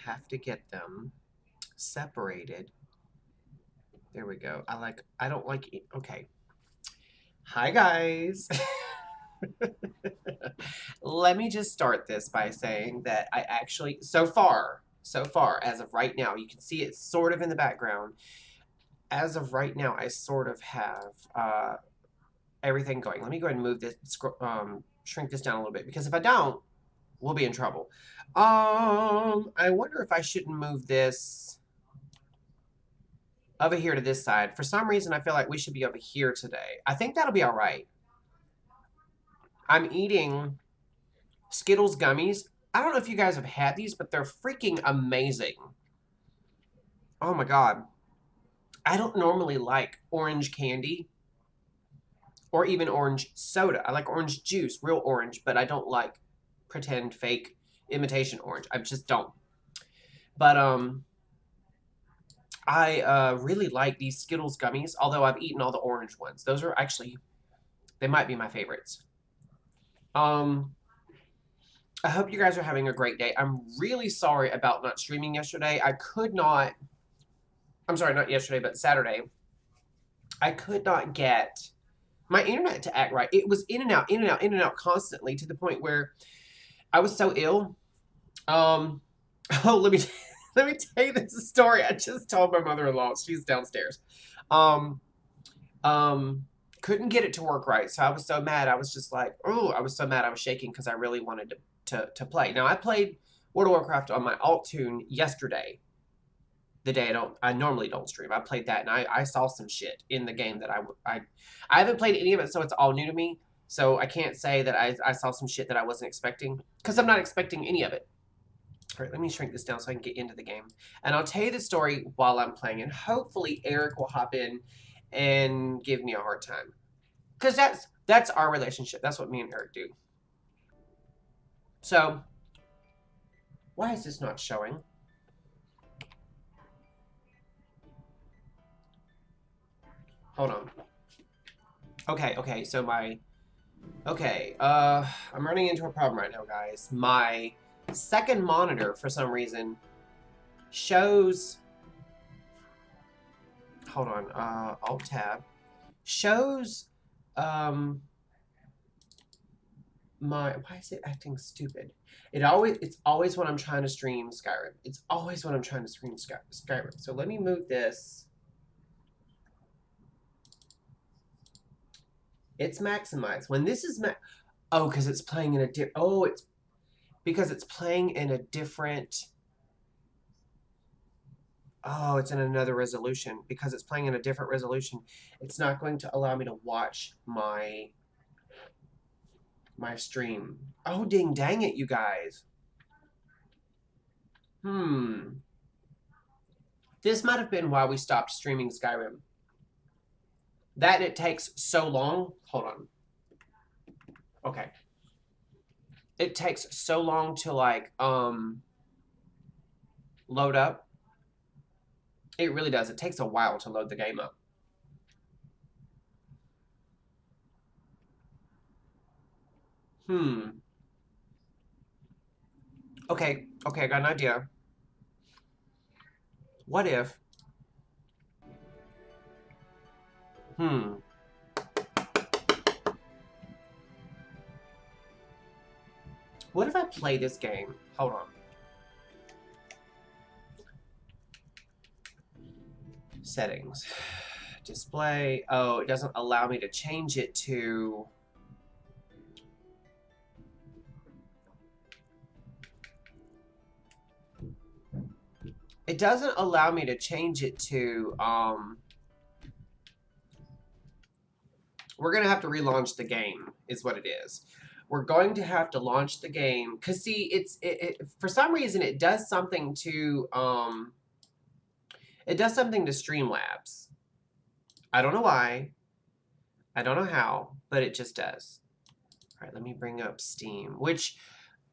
have to get them separated. There we go. I don't like, okay. Hi, guys. Let me just start this by saying that I actually, so far, as of right now, you can see it's sort of in the background. As of right now, I sort of have everything going. Let me go ahead and move this, shrink this down a little bit, because if I don't, we'll be in trouble. I wonder if I shouldn't move this over here to this side. For some reason, I feel like we should be over here today. I think that'll be all right. I'm eating Skittles gummies. I don't know if you guys have had these, but they're freaking amazing. Oh my God. I don't normally like orange candy or even orange soda. I like orange juice, real orange, but I don't like pretend fake imitation orange. I just don't. But I really like these Skittles gummies, although I've eaten all the orange ones. Those are actually, they might be my favorites. I hope you guys are having a great day. I'm really sorry about not streaming yesterday. I could not, I'm sorry, not yesterday, but Saturday. I could not get my internet to act right. It was in and out, in and out, in and out constantly, to the point where I was so ill. Oh, let me let me tell you this story. I just told my mother-in-law. She's downstairs. Um, couldn't get it to work right, so I was so mad. I was just like, oh, I was so mad. I was shaking because I really wanted to play. Now I played World of Warcraft on my alt tune yesterday. The day I normally don't stream. I played that and I saw some shit in the game that I haven't played any of it, so it's all new to me. So I can't say that I saw some shit that I wasn't expecting, because I'm not expecting any of it. All right, let me shrink this down so I can get into the game. And I'll tell you the story while I'm playing, and hopefully Eric will hop in and give me a hard time. Because that's our relationship. That's what me and Eric do. So, why is this not showing? Hold on. Okay, so I'm running into a problem right now, guys. My second monitor, for some reason, shows, hold on, Alt Tab, shows, why is it acting stupid? It's always when I'm trying to stream Skyrim. It's always when I'm trying to stream Skyrim. So let me move this. It's maximized. When this is oh, because it's playing in a it's because it's playing in a different, oh, it's in another resolution. Because it's playing in a different resolution, it's not going to allow me to watch my stream. Oh, dang it, you guys. This might have been why we stopped streaming Skyrim. That it takes so long. Hold on. Okay. It takes so long to load up. It really does. It takes a while to load the game up. Okay, I got an idea. What if what if I play this game? Hold on. Settings. Display. Oh, it doesn't allow me to change it to... It doesn't allow me to change it to, we're going to have to relaunch the game, is what it is. We're going to have to launch the game. Because, see, for some reason, it does something to, it does something to Streamlabs. I don't know why. I don't know how, but it just does. All right, let me bring up Steam, which,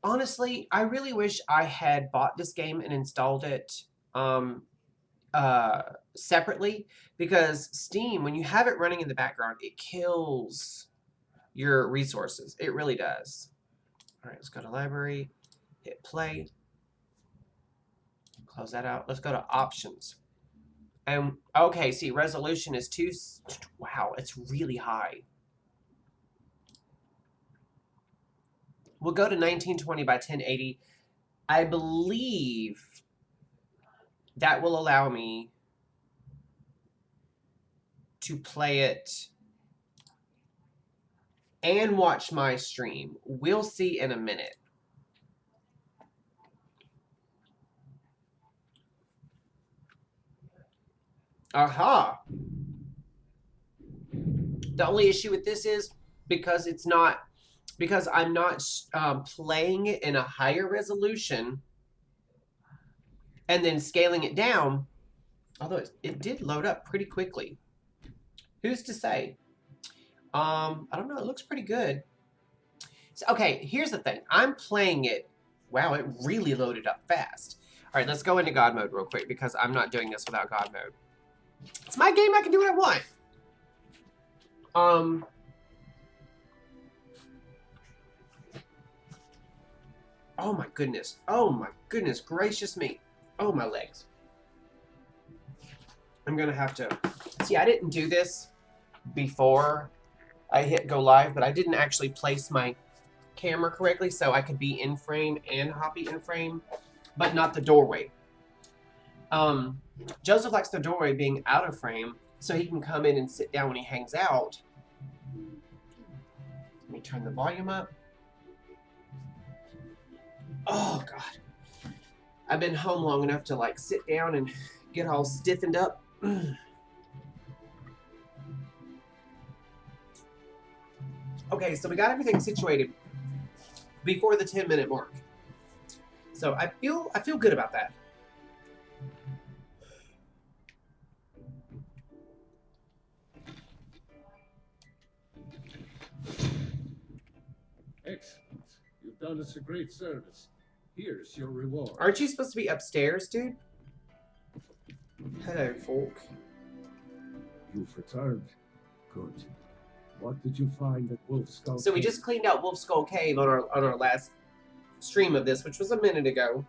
honestly, I really wish I had bought this game and installed it separately, because Steam, when you have it running in the background, it kills your resources. It really does. All right, let's go to library, hit play. Close that out. Let's go to options. And okay, see, resolution is wow, it's really high. We'll go to 1920 by 1080. I believe that will allow me to play it and watch my stream. We'll see in a minute. Aha! The only issue with this is because I'm not playing it in a higher resolution and then scaling it down, although it did load up pretty quickly. Who's to say? I don't know. It looks pretty good. So, okay, here's the thing. I'm playing it. Wow, it really loaded up fast. All right, let's go into God mode real quick because I'm not doing this without God mode. It's my game. I can do what I want. Oh my goodness. Oh my goodness gracious me. Oh, my legs. I'm going to have to... See, I didn't do this before I hit go live, but I didn't actually place my camera correctly so I could be in frame and Hoppy in frame, but not the doorway. Joseph likes the doorway being out of frame so he can come in and sit down when he hangs out. Let me turn the volume up. Oh, God. I've been home long enough to, like, sit down and get all stiffened up. Okay, so we got everything situated before the 10-minute mark. So I feel good about that. Excellent. You've done us a great service. Here's your reward. Aren't you supposed to be upstairs, dude? Hello, Falk. You've returned. Good. What did you find at Wolf Skull So we just cleaned out Wolf Skull Cave on our last stream of this, which was a minute ago.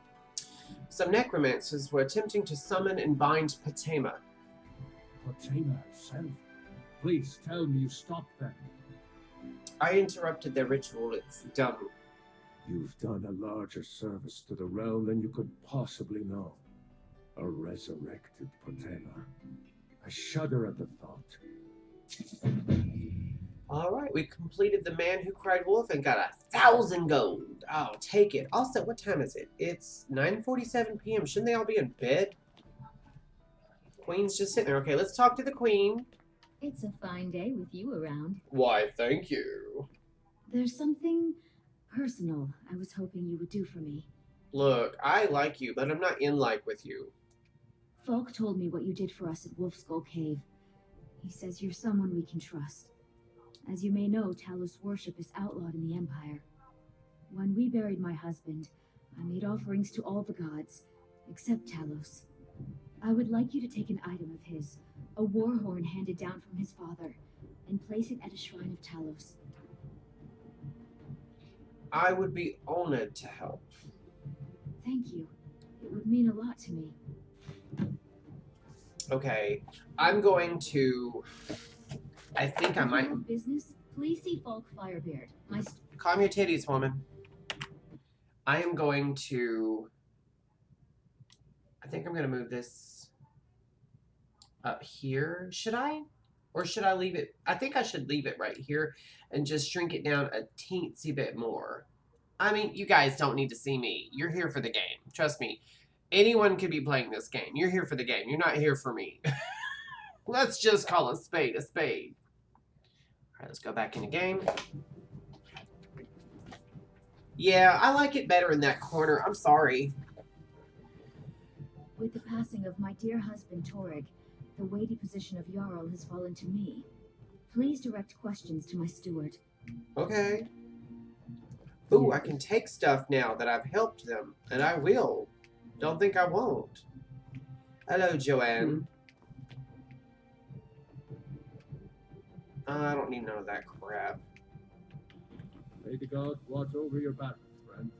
Some necromancers were attempting to summon and bind Patema. Patema herself? Please tell me you stopped them. I interrupted their ritual. It's done. You've done a larger service to the realm than you could possibly know. A resurrected Patema. I shudder at the thought. All right, we completed the man who cried wolf and got 1,000 gold. I'll take it. Also, what time is it? It's 9:47 p.m. Shouldn't they all be in bed? Queen's just sitting there. Okay, let's talk to the queen. It's a fine day with you around. Why, thank you. There's something personal I was hoping you would do for me. Look, I like you, but I'm not in like with you. Falk told me what you did for us at Wolf Skull Cave. He says you're someone we can trust. As you may know, Talos worship is outlawed in the Empire. When we buried my husband, I made offerings to all the gods, except Talos. I would like you to take an item of his, a war horn handed down from his father, and place it at a shrine of Talos. I would be honored to help. Thank you. It would mean a lot to me. Okay, I'm going to... I think I might... Have business? Please see Falk Firebeard. Calm your titties, woman. I am going to... I think I'm going to move this up here. Should I? Or should I leave it? I think I should leave it right here and just shrink it down a teensy bit more. I mean, you guys don't need to see me. You're here for the game. Trust me. Anyone could be playing this game. You're here for the game. You're not here for me. Let's just call a spade a spade. All right, let's go back in the game. Yeah, I like it better in that corner. I'm sorry. With the passing of my dear husband Torrig, the weighty position of Jarl has fallen to me. Please direct questions to my steward. Okay. Ooh, I can take stuff now that I've helped them, and I will. Don't think I won't. Hello, Joanne. I don't need none of that crap. May the gods watch over your battles, friend.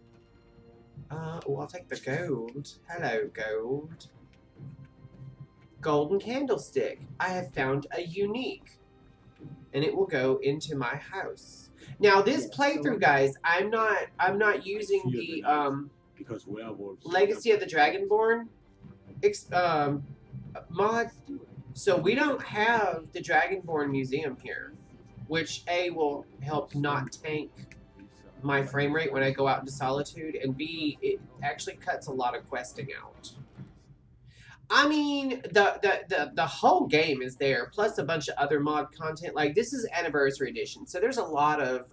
Oh, I'll take the gold. Hello, gold. Golden candlestick. I have found a unique. And it will go into my house. Now this playthrough, guys, I'm not using the because werewolves Legacy of the Dragonborn mod. So we don't have the Dragonborn Museum here, which A, will help not tank my frame rate when I go out into Solitude, and B, it actually cuts a lot of questing out. I mean, the whole game is there, plus a bunch of other mod content. Like, this is Anniversary Edition, so there's a lot of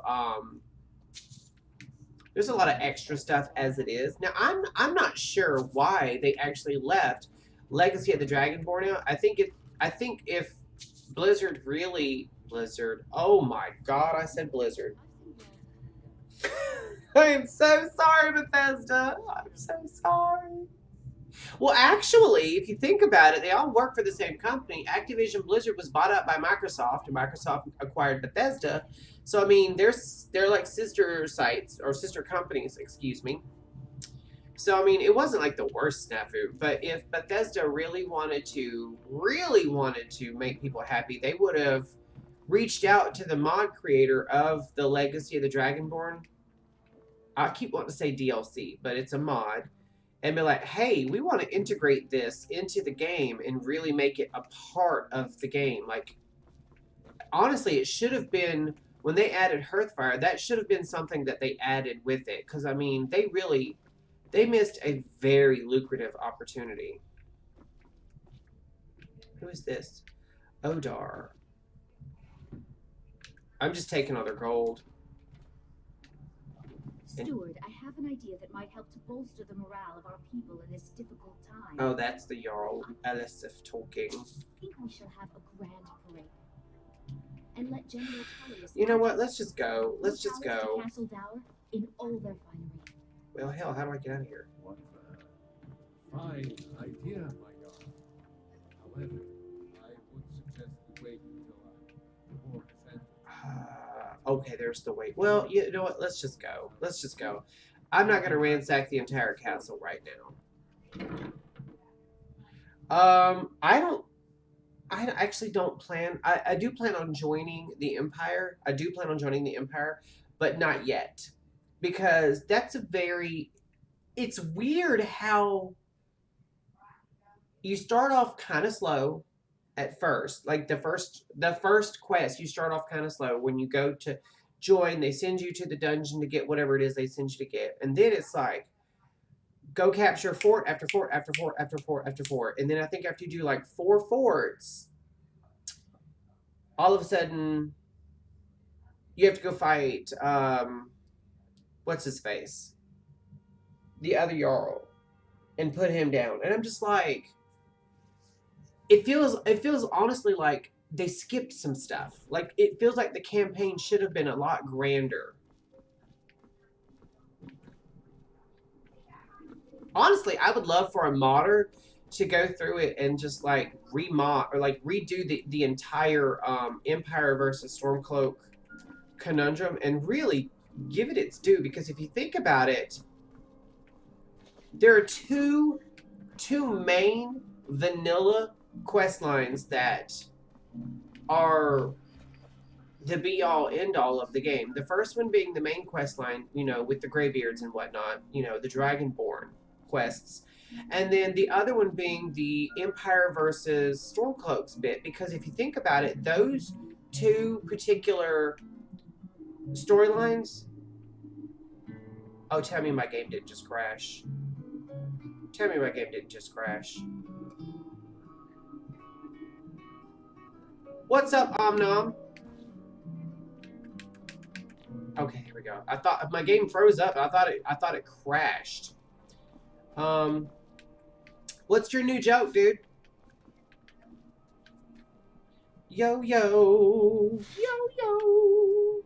extra stuff as it is. Now, I'm not sure why they actually left Legacy of the Dragonborn out. I think if Blizzard, oh my god, I said Blizzard. I am so sorry, Bethesda. I'm so sorry. Well, actually, if you think about it, they all work for the same company. Activision Blizzard was bought up by Microsoft, and Microsoft acquired Bethesda. So, I mean, they're like sister sites, or sister companies, excuse me. So, I mean, it wasn't like the worst snafu. But if Bethesda really wanted to make people happy, they would have reached out to the mod creator of the Legacy of the Dragonborn. I keep wanting to say DLC, but it's a mod. And be like, hey, we want to integrate this into the game and really make it a part of the game. Like, honestly, it should have been, when they added Hearthfire, that should have been something that they added with it. Because, I mean, they missed a very lucrative opportunity. Who is this? Odar. I'm just taking all their gold. Steward, I have an idea that might help to bolster the morale of our people in this difficult time. Oh, that's the Jarl Elisif talking. I think we shall have a grand parade. And let General Tullius... You know what? Let's just go. Let's just to go. Castle Dower in all their finery. Well, hell, how do I get out of here? What a fine idea, my god. However, I would suggest we wait until war is ended. Okay, there's the wait. Well, you know what? Let's just go. Let's just go. I'm not going to ransack the entire castle right now. I actually don't plan. I do plan on joining the Empire. I do plan on joining the Empire, but not yet. Because that's it's weird how you start off kind of slow at first. Like the first quest, you start off kind of slow. When you go to join, they send you to the dungeon to get whatever it is they send you to get. And then it's like, go capture fort after fort after fort after fort after fort. And then I think after you do like 4 forts, all of a sudden, you have to go fight, what's his face? The other Jarl. And put him down. And I'm just like, it feels honestly like they skipped some stuff. Like, it feels like the campaign should have been a lot grander. Honestly, I would love for a modder to go through it and just like remod or like redo the entire Empire versus Stormcloak conundrum and really give it its due, because if you think about it, there are two main vanilla quest lines that are the be-all, end-all of the game. The first one being the main quest line, you know, with the Greybeards and whatnot, you know, the Dragonborn quests. And then the other one being the Empire versus Stormcloaks bit, because if you think about it, those two particular storylines... Oh, tell me my game didn't just crash. Tell me my game didn't just crash. What's up, Omnom? Okay, here we go. I thought my game froze up. I thought it crashed. What's your new joke, dude? Yo yo, yo yo.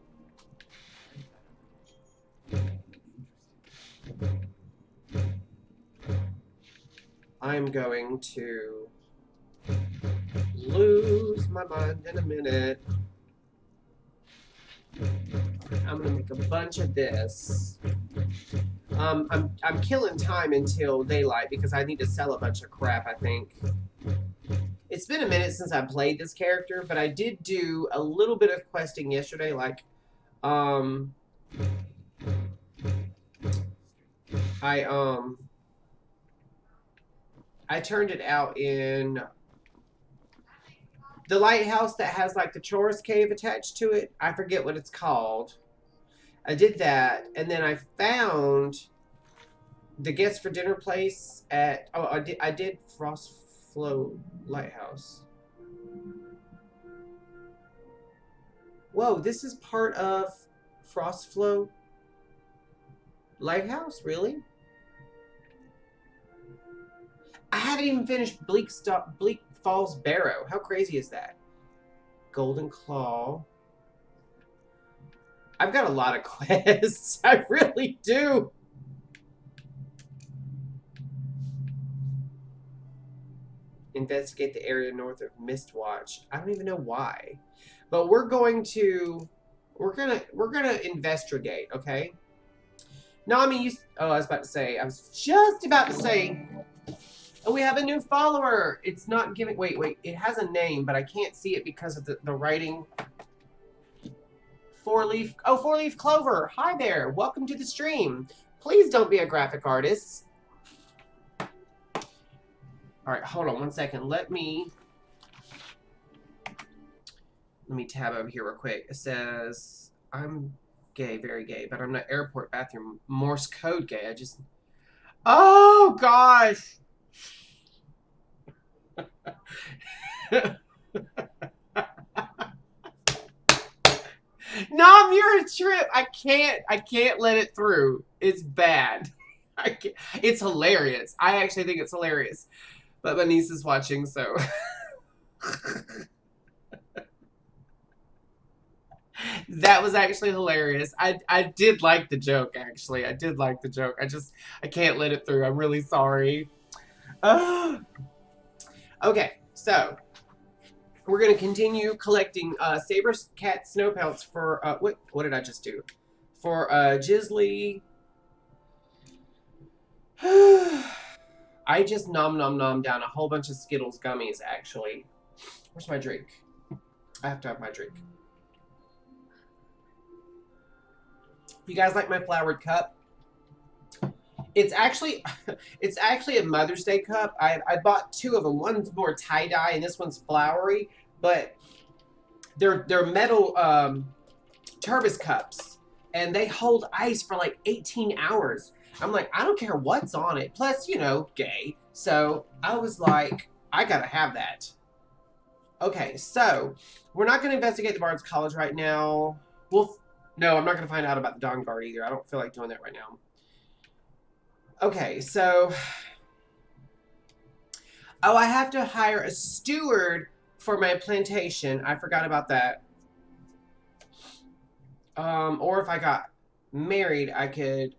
I'm going to lose my mind in a minute. I'm gonna make a bunch of this. I'm killing time until daylight because I need to sell a bunch of crap, I think. It's been a minute since I played this character, but I did do a little bit of questing yesterday, like, I turned it out in the lighthouse that has like the Chorus Cave attached to it. I forget what it's called. I did that, and then I found the Guest for Dinner place at I did Frost Flow Lighthouse. Whoa, this is part of Frost Flow Lighthouse, really? I haven't even finished Bleak Falls Barrow. How crazy is that? Golden Claw. I've got a lot of quests. I really do. Investigate the area north of Mistwatch. I don't even know why. But we're gonna investigate, okay? No, I mean I was just about to say oh, we have a new follower. It's not giving wait, it has a name, but I can't see it because of the writing. Four-leaf clover. Hi there. Welcome to the stream. Please don't be a graphic artist. Alright, hold on one second. Let me tab over here real quick. It says, I'm gay, very gay, but I'm not airport bathroom Morse code gay. Oh, gosh! Nom, you're a trip! I can't let it through. It's bad. It's hilarious. I actually think it's hilarious. But my niece is watching, so... That was actually hilarious. I did like the joke, actually. I did like the joke. I can't let it through. I'm really sorry. Okay, so... We're going to continue collecting Saber Cat Snow Pelts for... what did I just do? For Jizzly... I just nom down a whole bunch of Skittles gummies, actually. Where's my drink? I have to have my drink. You guys like my flowered cup? It's actually a Mother's Day cup. I bought two of them. One's more tie-dye and this one's flowery, but they're metal turbis cups, and they hold ice for like 18 hours. I'm like, I don't care what's on it. Plus, you know, gay. So I was like, I gotta have that. Okay, so we're not gonna investigate the Bard's College right now. No, I'm not gonna find out about the Dawn Guard either. I don't feel like doing that right now. Okay, so... Oh, I have to hire a steward for my plantation. I forgot about that. Or if I got married, I could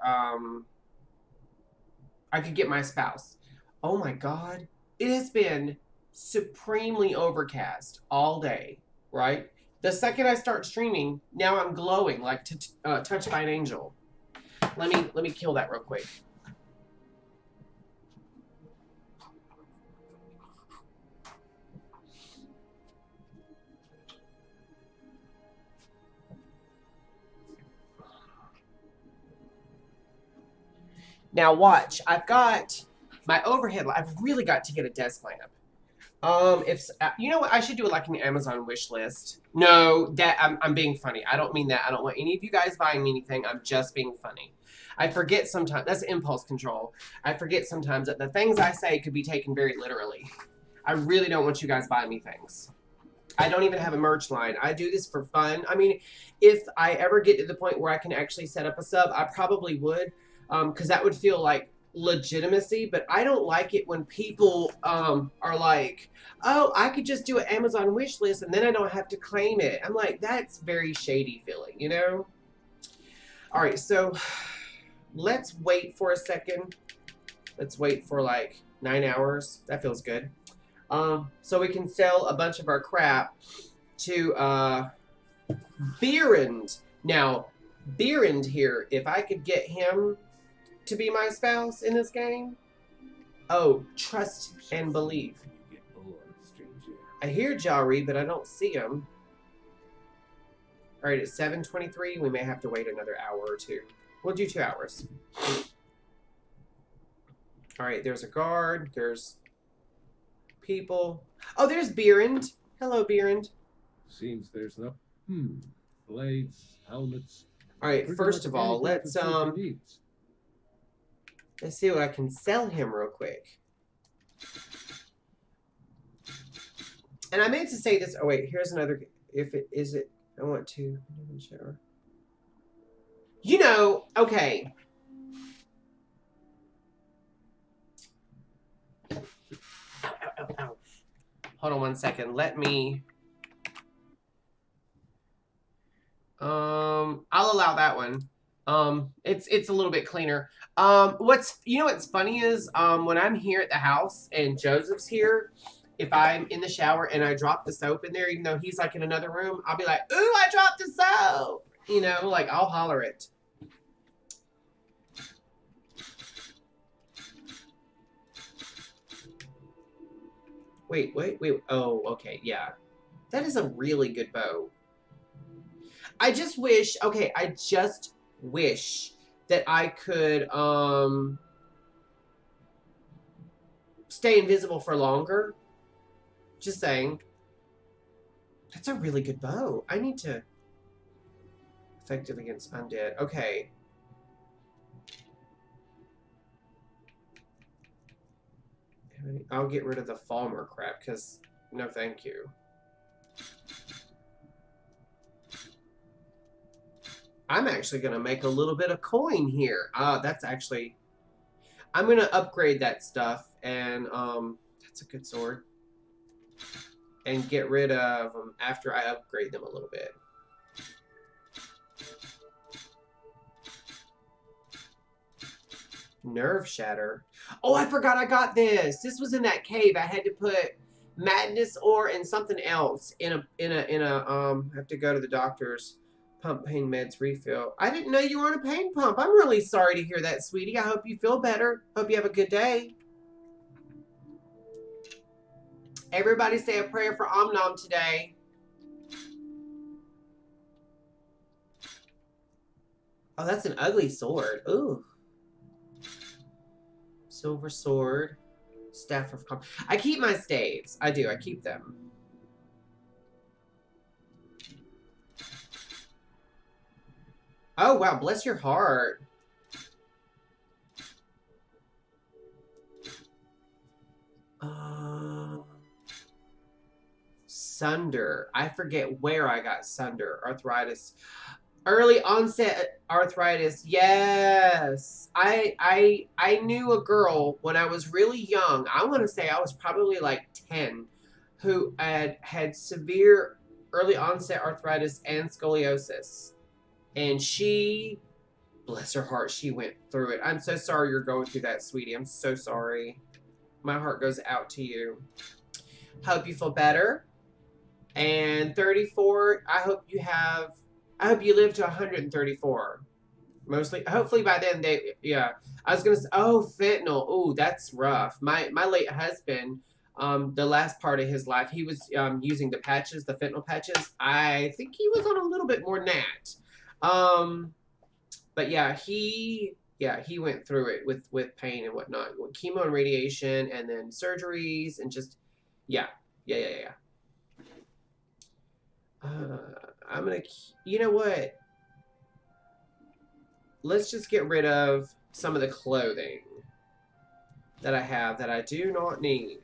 get my spouse. Oh my god. It has been supremely overcast all day, right? The second I start streaming, now I'm glowing like touched by an angel. Let me kill that real quick. Now watch, I've got my overhead. I've really got to get a desk lamp. If you know what, I should do like an Amazon wish list. No, that I'm being funny. I don't mean that. I don't want any of you guys buying me anything. I'm just being funny. I forget sometimes. That's impulse control. I forget sometimes that the things I say could be taken very literally. I really don't want you guys buying me things. I don't even have a merch line. I do this for fun. I mean, if I ever get to the point where I can actually set up a sub, I probably would. Because that would feel like legitimacy, but I don't like it when people are like, oh, I could just do an Amazon wish list and then I don't have to claim it. I'm like, that's very shady feeling, you know? All right, so let's wait for a second. Let's wait for like 9 hours. That feels good. So we can sell a bunch of our crap to Beerend. Now, Beerend here, if I could get him to be my spouse in this game? Oh, trust and believe. You get bored, stranger. I hear Jari, but I don't see him. All right, it's 7:23. We may have to wait another hour or two. We'll do 2 hours. All right, there's a guard. There's people. Oh, there's Beerend. Hello, Beerend. Seems there's no blades, helmets. All right, Pretty first much of all, anything to suit your needs. let's see what I can sell him real quick. And I meant to say this. Oh wait, here's another. If it is it, I want to. Sure. You know, okay. Ow, ow, ow. Hold on 1 second. Let me. I'll allow that one. It's a little bit cleaner. What's funny is when I'm here at the house and Joseph's here, if I'm in the shower and I drop the soap in there, even though he's like in another room, I'll be like, "Ooh, I dropped the soap!" You know, like I'll holler it. Wait. Oh, okay, yeah. That is a really good bow. I just wish that I could stay invisible for longer. Just saying. That's a really good bow. I need to effective against undead. Okay. I'll get rid of the Falmer crap because no thank you. I'm actually going to make a little bit of coin here. That's actually... I'm going to upgrade that stuff, and that's a good sword. And get rid of them after I upgrade them a little bit. Nerve Shatter. Oh, I forgot I got this. This was in that cave. I had to put Madness Ore and something else in a I have to go to the doctor's. Pump pain meds refill. I didn't know you were on a pain pump. I'm really sorry to hear that, sweetie. I hope you feel better. Hope you have a good day. Everybody say a prayer for Omnom today. Oh, that's an ugly sword. Ooh. Silver sword. Staff of Calm. I keep my staves. I do. I keep them. Oh, wow. Bless your heart. Sunder. I forget where I got Sunder. Arthritis. Early onset arthritis. Yes. I knew a girl when I was really young. I want to say I was probably like 10 who had severe early onset arthritis and scoliosis. And she, bless her heart, she went through it. I'm so sorry you're going through that, sweetie. I'm so sorry. My heart goes out to you. Hope you feel better. And 34, I hope you live to 134. Mostly, hopefully by then I was going to say, oh, fentanyl. Oh, that's rough. My late husband, the last part of his life, he was using the patches, the fentanyl patches. I think he was on a little bit more than that. But yeah, he went through it with pain and whatnot, with chemo and radiation, and then surgeries, and just, yeah. I'm gonna, you know what? Let's just get rid of some of the clothing that I have that I do not need.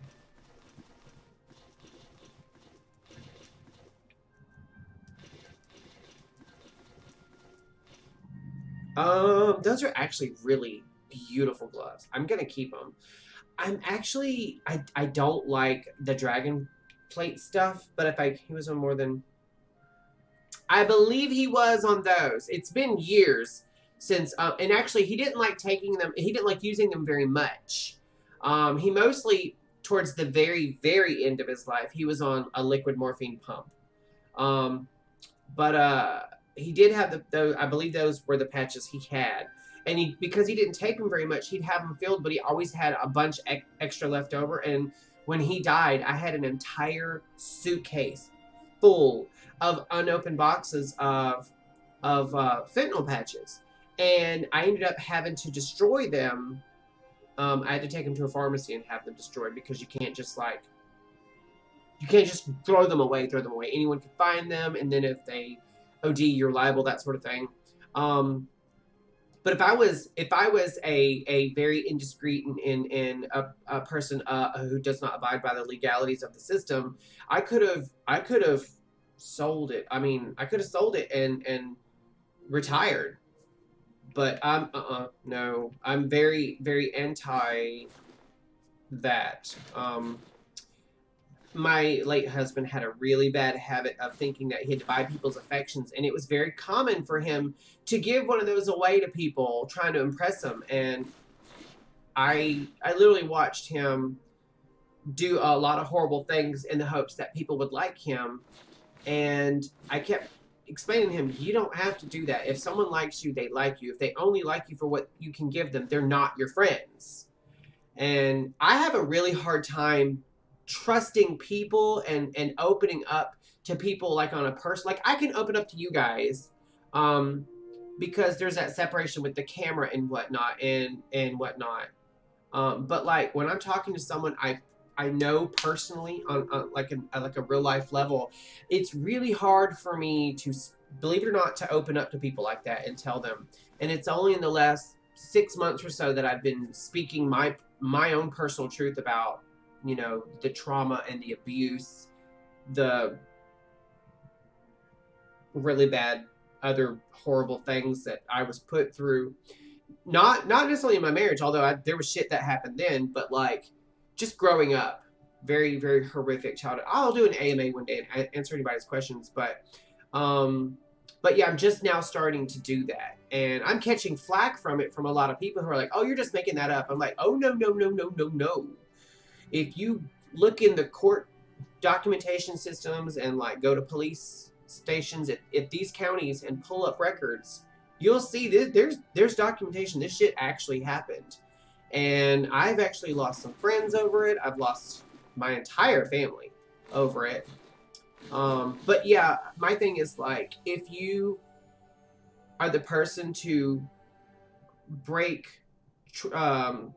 Those are actually really beautiful gloves. I'm gonna keep them. I'm actually, I don't like the dragon plate stuff, but if he was on more than, I believe he was on those. It's been years since, and actually he didn't like taking them, he didn't like using them very much. He mostly, towards the very, very end of his life, he was on a liquid morphine pump. He did have those, I believe those were the patches he had. And because he didn't take them very much, he'd have them filled, but he always had a bunch extra left over. And when he died, I had an entire suitcase full of unopened boxes of fentanyl patches, and I ended up having to destroy them. I had to take them to a pharmacy and have them destroyed, because you can't just throw them away. Anyone can find them, and then if they OD, you're liable, that sort of thing. But if I was a very indiscreet and a person who does not abide by the legalities of the system, I could have sold it. I mean, I could have sold it and retired. But no, I'm very, very anti that. My late husband had a really bad habit of thinking that he had to buy people's affections, and it was very common for him to give one of those away to people, trying to impress them. And I literally watched him do a lot of horrible things in the hopes that people would like him. And I kept explaining to him, you don't have to do that. If someone likes you, they like you. If they only like you for what you can give them, they're not your friends. And I have a really hard time trusting people and opening up to people, like on a person. Like, I can open up to you guys because there's that separation with the camera and whatnot and whatnot. But like when I'm talking to someone I know personally on like a real life level, it's really hard for me to, believe it or not, to open up to people like that and tell them. And it's only in the last 6 months or so that I've been speaking my own personal truth about, you know, the trauma and the abuse, the really bad other horrible things that I was put through. Not necessarily in my marriage, although there was shit that happened then, but like just growing up, very, very horrific childhood. I'll do an AMA one day and answer anybody's questions, but yeah, I'm just now starting to do that, and I'm catching flack from it from a lot of people who are like, "Oh, you're just making that up." I'm like, "Oh, no, no, no, no, no, no." If you look in the court documentation systems and like go to police stations at these counties and pull up records, you'll see that there's documentation. This shit actually happened. And I've actually lost some friends over it. I've lost my entire family over it. But yeah, my thing is like, if you are the person to break generational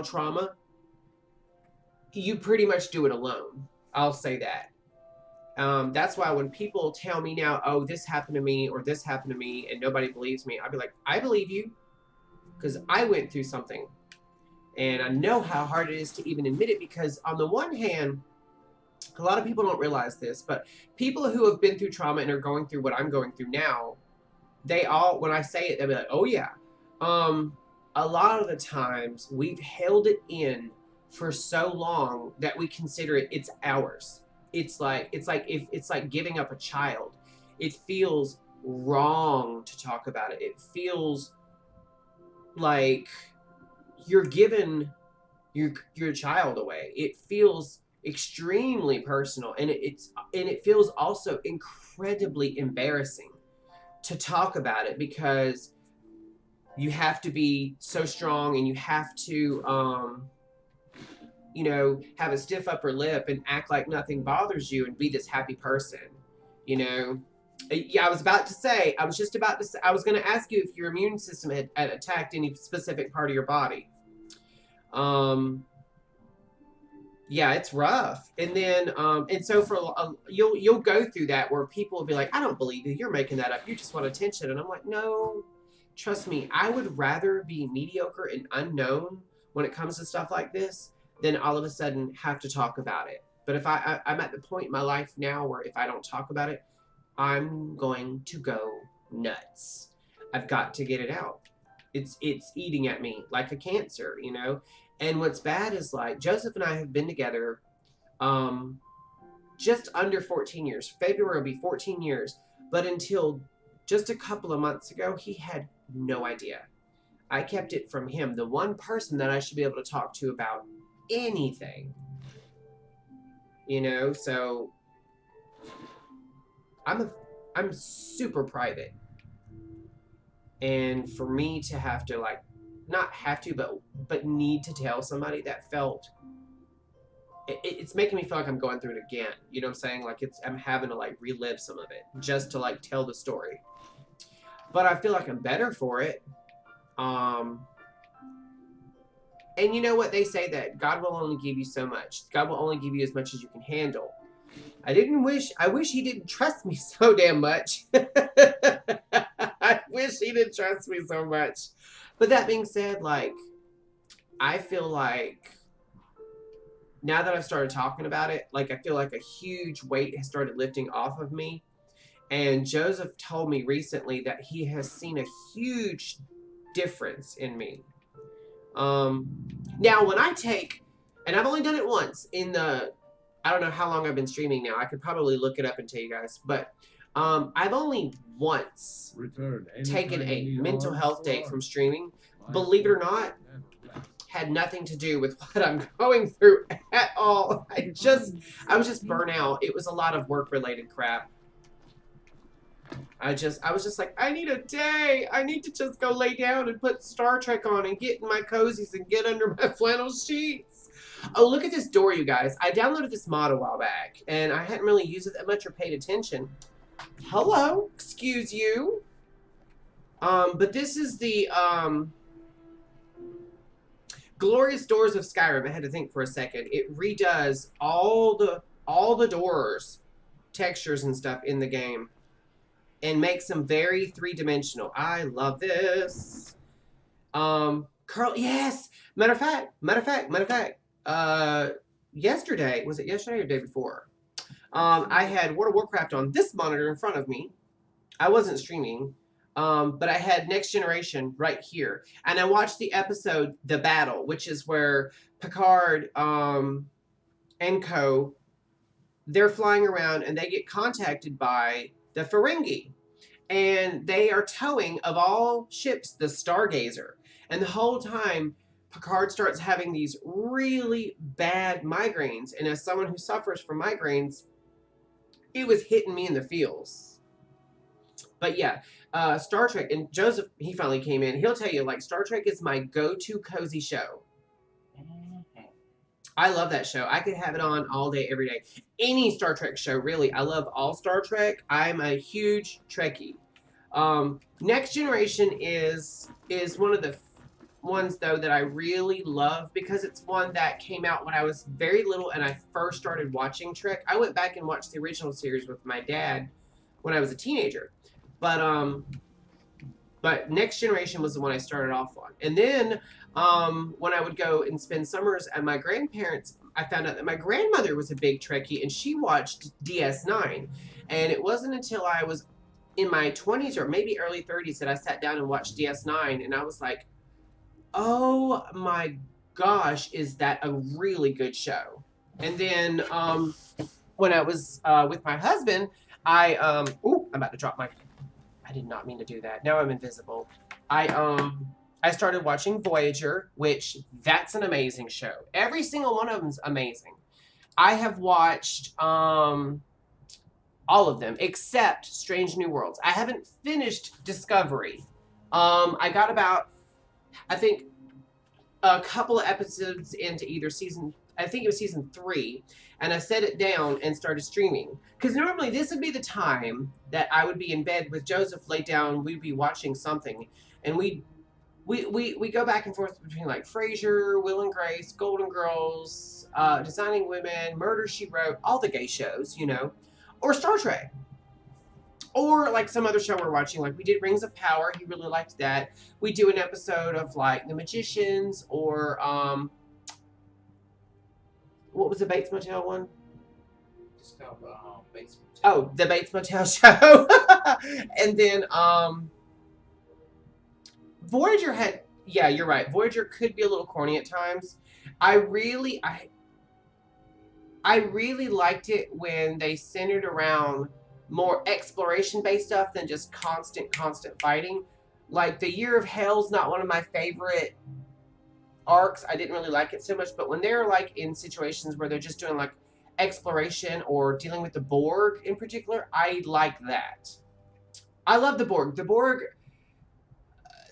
trauma, you pretty much do it alone. I'll say that. That's why when people tell me now, oh, this happened to me or this happened to me, and nobody believes me, I'll be like, I believe you, because I went through something. And I know how hard it is to even admit it, because on the one hand, a lot of people don't realize this, but people who have been through trauma and are going through what I'm going through now, they all, when I say it, they'll be like, oh yeah. A lot of the times we've held it in for so long that we consider it's ours. It's like giving up a child. It feels wrong to talk about it. It feels like you're giving your child away. It feels extremely personal, and it feels also incredibly embarrassing to talk about it, because you have to be so strong, and you have to you know, have a stiff upper lip and act like nothing bothers you and be this happy person, you know. Yeah, I was going to ask you if your immune system had attacked any specific part of your body. Yeah, it's rough. And then, and so you'll go through that where people will be like, I don't believe you. You're making that up. You just want attention. And I'm like, no, trust me. I would rather be mediocre and unknown when it comes to stuff like this than all of a sudden have to talk about it. But if I'm at the point in my life now where if I don't talk about it, I'm going to go nuts. I've got to get it out. It's eating at me like a cancer, you know? And what's bad is, like, Joseph and I have been together just under 14 years. February will be 14 years. But until just a couple of months ago, he had no idea. I kept it from him, the one person that I should be able to talk to about anything. You know, so I'm super private. And for me to have to like, not have to, but need to tell somebody, that felt, it's making me feel like I'm going through it again. You know what I'm saying? Like I'm having to like relive some of it just to like tell the story. But I feel like I'm better for it. And you know what? They say that God will only give you so much. God will only give you as much as you can handle. I wish he didn't trust me so damn much. I wish he didn't trust me so much. But that being said, like, I feel like now that I've started talking about it, like, I feel like a huge weight has started lifting off of me. And Joseph told me recently that he has seen a huge difference in me. Now when I take, and I've only done it once in the, I don't know how long I've been streaming now. I could probably look it up and tell you guys, but I've only once taken a mental health day from streaming. Believe it or not, had nothing to do with what I'm going through at all. I was just burnt out. It was a lot of work related crap. I was just like, I need a day. I need to just go lay down and put Star Trek on and get in my cozies and get under my flannel sheets. Oh, look at this door, you guys. I downloaded this mod a while back, and I hadn't really used it that much or paid attention. Hello, excuse you. But this is the Glorious Doors of Skyrim. I had to think for a second. It redoes all the doors, textures and stuff in the game, and makes them very three-dimensional. I love this. Curl, yes. Matter of fact. Yesterday, was it yesterday or the day before? I had World of Warcraft on this monitor in front of me. I wasn't streaming, but I had Next Generation right here, and I watched the episode The Battle, which is where Picard and co, they're flying around and they get contacted by the Ferengi, and they are towing, of all ships, the Stargazer. And the whole time, Picard starts having these really bad migraines, and as someone who suffers from migraines, it was hitting me in the feels. But yeah, Star Trek, and Joseph, he finally came in. He'll tell you, like, Star Trek is my go-to cozy show. I love that show. I could have it on all day, every day. Any Star Trek show, really. I love all Star Trek. I'm a huge Trekkie. Next Generation is one of the ones, though, that I really love because it's one that came out when I was very little and I first started watching Trek. I went back and watched the original series with my dad when I was a teenager. But Next Generation was the one I started off on. And then when I would go and spend summers at my grandparents', I found out that my grandmother was a big Trekkie and she watched DS9. And it wasn't until I was in my 20s or maybe early 30s that I sat down and watched DS9, and I was like, oh my gosh, is that a really good show? And then when I was with my husband, I'm about to drop my, I did not mean to do that. Now I'm invisible. I started watching Voyager, which that's an amazing show. Every single one of them's amazing. I have watched all of them except Strange New Worlds. I haven't finished Discovery. I got about, I think, a couple of episodes into either season, I think it was season 3, and I set it down and started streaming. Because normally this would be the time that I would be in bed with Joseph, laid down, we'd be watching something, and we go back and forth between like Frasier, Will and Grace, Golden Girls, Designing Women, Murder, She Wrote, all the gay shows, you know, or Star Trek. Or like some other show we're watching, like we did Rings of Power. He really liked that. We do an episode of like The Magicians, or what was the Bates Motel one? It's called Bates Motel. Oh, the Bates Motel show. And then Voyager had, yeah, you're right. Voyager could be a little corny at times. I really liked it when they centered around more exploration-based stuff than just constant fighting. Like, the Year of Hell's not one of my favorite arcs. I didn't really like it so much, but when they're, like, in situations where they're just doing, like, exploration or dealing with the Borg in particular, I like that. I love the Borg. The Borg,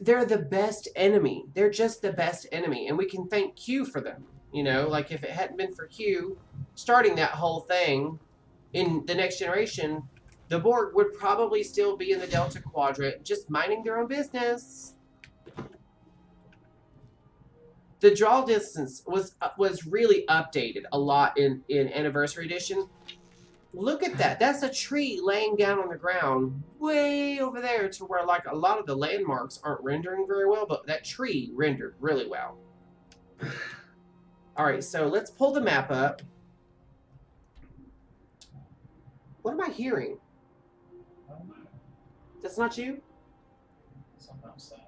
they're the best enemy. They're just the best enemy. And we can thank Q for them. You know, like if it hadn't been for Q starting that whole thing in the next generation, the Borg would probably still be in the Delta Quadrant, just minding their own business. The draw distance was really updated a lot in Anniversary Edition. Look at that. That's a tree laying down on the ground way over there to where like a lot of the landmarks aren't rendering very well, but that tree rendered really well. All right, so let's pull the map up. What am I hearing? I don't know. That's not you? Something outside.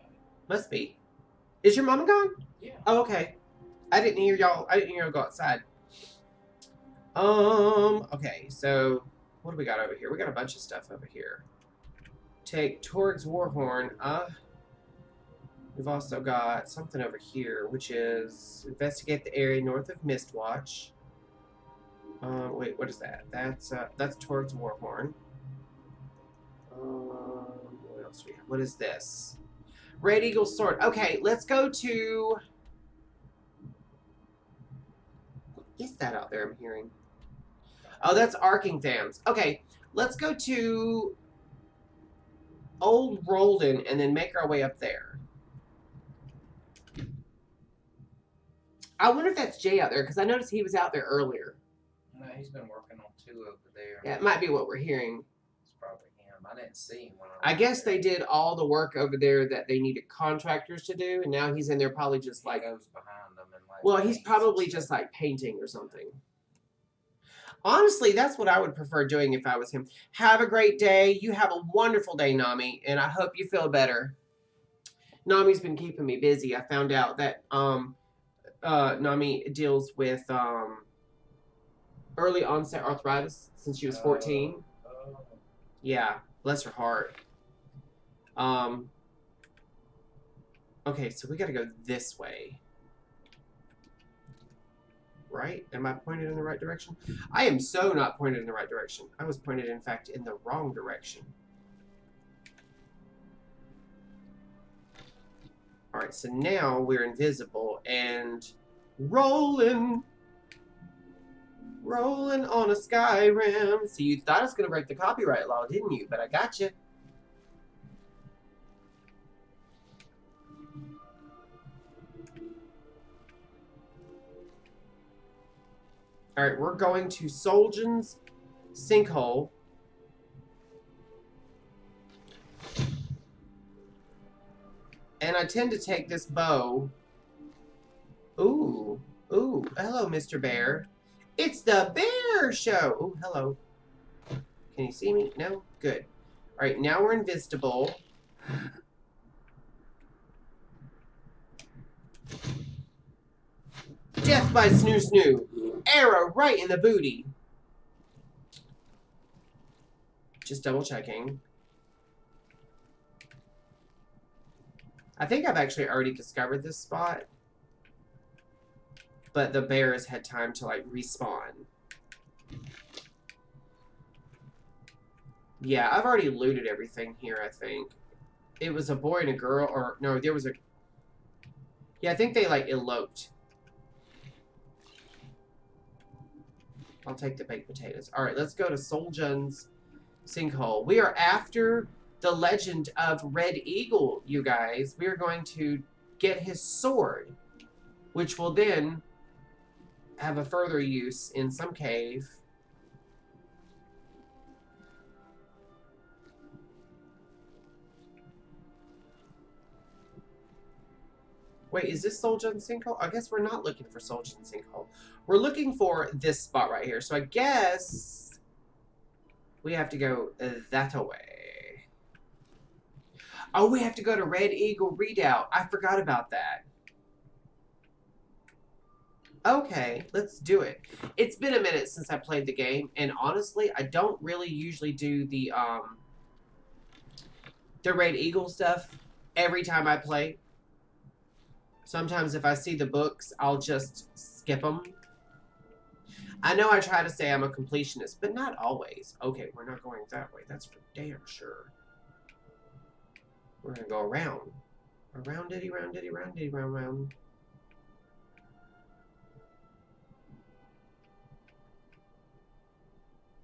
Must be. Is your mama gone? Yeah. Oh, okay. I didn't hear y'all go outside. Okay, so what do we got over here? We got a bunch of stuff over here. Take Torg's Warhorn. We've also got something over here, which is investigate the area north of Mistwatch. Wait, what is that? That's Torg's Warhorn. What else do we have? What is this? Red Eagle Sword. Okay, let's go to... What is that out there I'm hearing? Oh, that's Arcing Thams. Okay, let's go to Old Roldan and then make our way up there. I wonder if that's Jay out there, because I noticed he was out there earlier. No, he's been working on 2 over there. Yeah, it might be what we're hearing. It's probably him. I didn't see him when I was guess there. they did all the work over there that they needed contractors to do, and now he's in there probably just He like... goes behind them and like. Well, he's paints and probably stuff. just like painting or something. Honestly, that's what I would prefer doing if I was him. Have a great day. You have a wonderful day, Nami, and I hope you feel better. Nami's been keeping me busy. I found out that Nami deals with early onset arthritis since she was 14. Oh. Yeah, bless her heart. Okay, so we gotta go this way. Right? Am I pointed in the right direction? I am so not pointed in the right direction. I was pointed, in fact, in the wrong direction. Alright, so now we're invisible and rolling. Rolling on a Skyrim. So you thought I was going to break the copyright law, didn't you? But I got you. Alright, we're going to Soljan's Sinkhole. And I tend to take this bow. Ooh. Ooh. Hello, Mr. Bear. It's the Bear Show. Ooh, hello. Can you see me? No? Good. Alright, now we're invisible. Death by Snoo Snoo. Arrow right in the booty. Just double checking. I think I've actually already discovered this spot. But the bears had time to, like, respawn. Yeah, I've already looted everything here, I think. It was a boy and a girl, or... No, there was a... Yeah, I think they, like, eloped. I'll take the baked potatoes. Alright, let's go to Soljan's Sinkhole. We are after the legend of Red Eagle, you guys. We are going to get his sword, which will then have a further use in some cave. Wait, is this Soljan's Sinkhole? I guess we're not looking for Soljan's Sinkhole. We're looking for this spot right here. So I guess we have to go that way. Oh, we have to go to Red Eagle Redoubt. I forgot about that. Okay, let's do it. It's been a minute since I played the game, and honestly, I don't really usually do the Red Eagle stuff every time I play. Sometimes if I see the books, I'll just skip them. I know I try to say I'm a completionist, but not always. Okay, we're not going that way. That's for damn sure. We're going to go around. Around diddy, round diddy, round diddy, round round.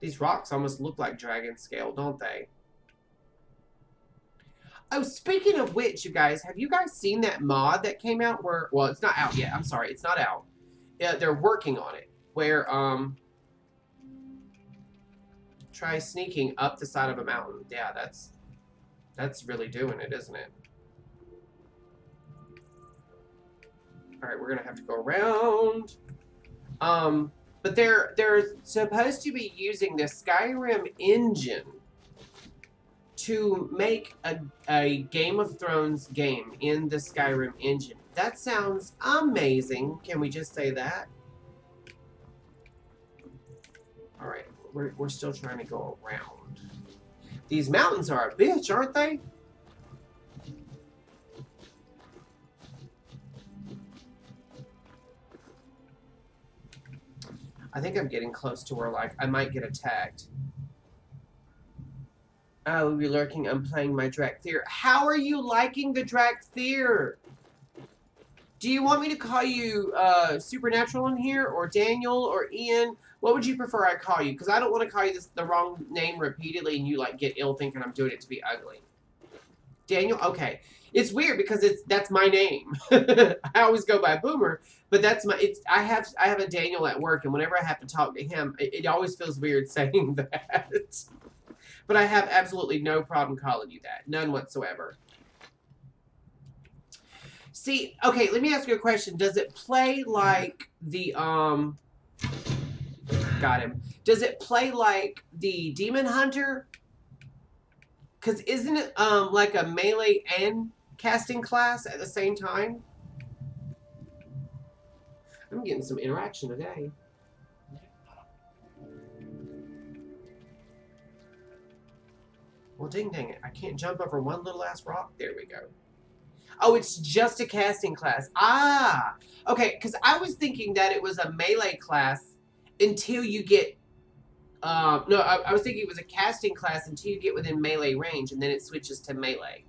These rocks almost look like dragon scale, don't they? Oh, speaking of which, you guys, have you guys seen that mod that came out where, well, it's not out yet. I'm sorry, it's not out. Yeah, they're working on it. Where, try sneaking up the side of a mountain. Yeah, that's really doing it, isn't it? All right, we're gonna have to go around. But they're supposed to be using the Skyrim engine to make a Game of Thrones game in the Skyrim engine. That sounds amazing. Can we just say that? All right, we're still trying to go around. These mountains are a bitch, aren't they? I think I'm getting close to where, like, I might get attacked. I will be lurking. I'm playing my Drakthir. How are you liking the Drakthir? Do you want me to call you Supernatural in here, or Daniel, or Ian? What would you prefer I call you? Because I don't want to call you the wrong name repeatedly and you, like, get ill thinking I'm doing it to be ugly. Daniel? Okay. It's weird because that's my name. I always go by Boomer, but that's my I have a Daniel at work, and whenever I have to talk to him, it always feels weird saying that. But I have absolutely no problem calling you that. None whatsoever. See, okay, let me ask you a question. Does it play like the got him. Does it play like the Demon Hunter? Cause isn't it like a melee and casting class at the same time? I'm getting some interaction today. Well, dang it. I can't jump over one little ass rock. There we go. Oh, it's just a casting class. Ah! Okay, because I was thinking that it was a melee class until you get... no, I was thinking it was a casting class until you get within melee range, and then it switches to melee.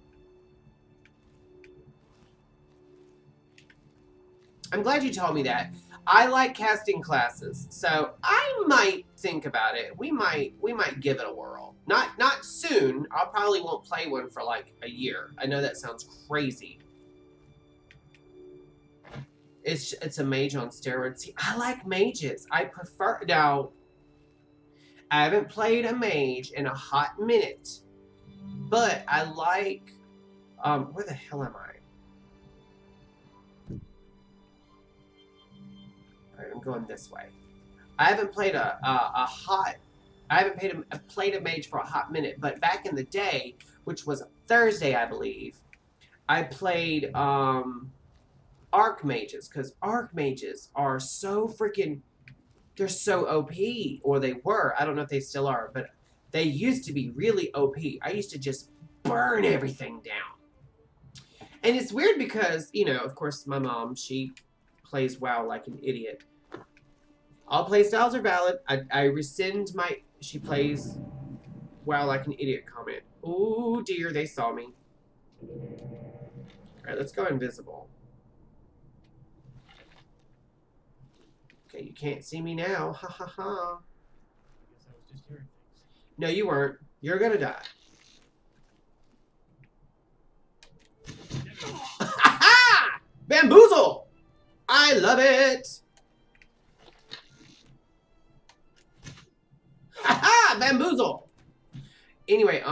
I'm glad you told me that. I like casting classes, so I might think about it. We might give it a whirl. Not soon. I probably won't play one for like a year. I know that sounds crazy. It's a mage on steroids. See, I like mages. I prefer now. I haven't played a mage in a hot minute, but I like. Where the hell am I? I'm going this way. I haven't played played a mage for a hot minute, but back in the day, which was Thursday, I believe, I played archmages, because archmages are so freaking, they're so OP, or they were. I don't know if they still are, but they used to be really OP. I used to just burn everything down. And it's weird because, you know, of course, my mom, she plays WoW like an idiot. All playstyles are valid. I rescind my she plays WoW like an idiot comment. Oh dear, they saw me. Alright, let's go invisible. Okay, you can't see me now. Ha ha ha. I guess I was just hearing things. No, you weren't. You're gonna die. Ha ha! Bamboozle! I love it! Ha! Bamboozle! Anyway,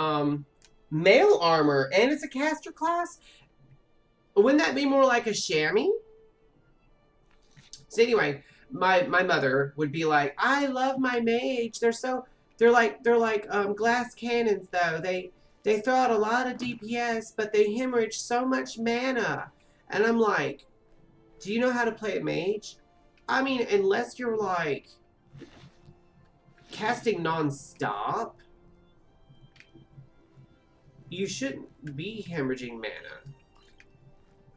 male armor, and it's a caster class? Wouldn't that be more like a chamois? So anyway, my mother would be like, I love my mage. They're like glass cannons though. They throw out a lot of DPS, but they hemorrhage so much mana. And I'm like, do you know how to play a mage? I mean, unless you're like casting non-stop, you shouldn't be hemorrhaging mana.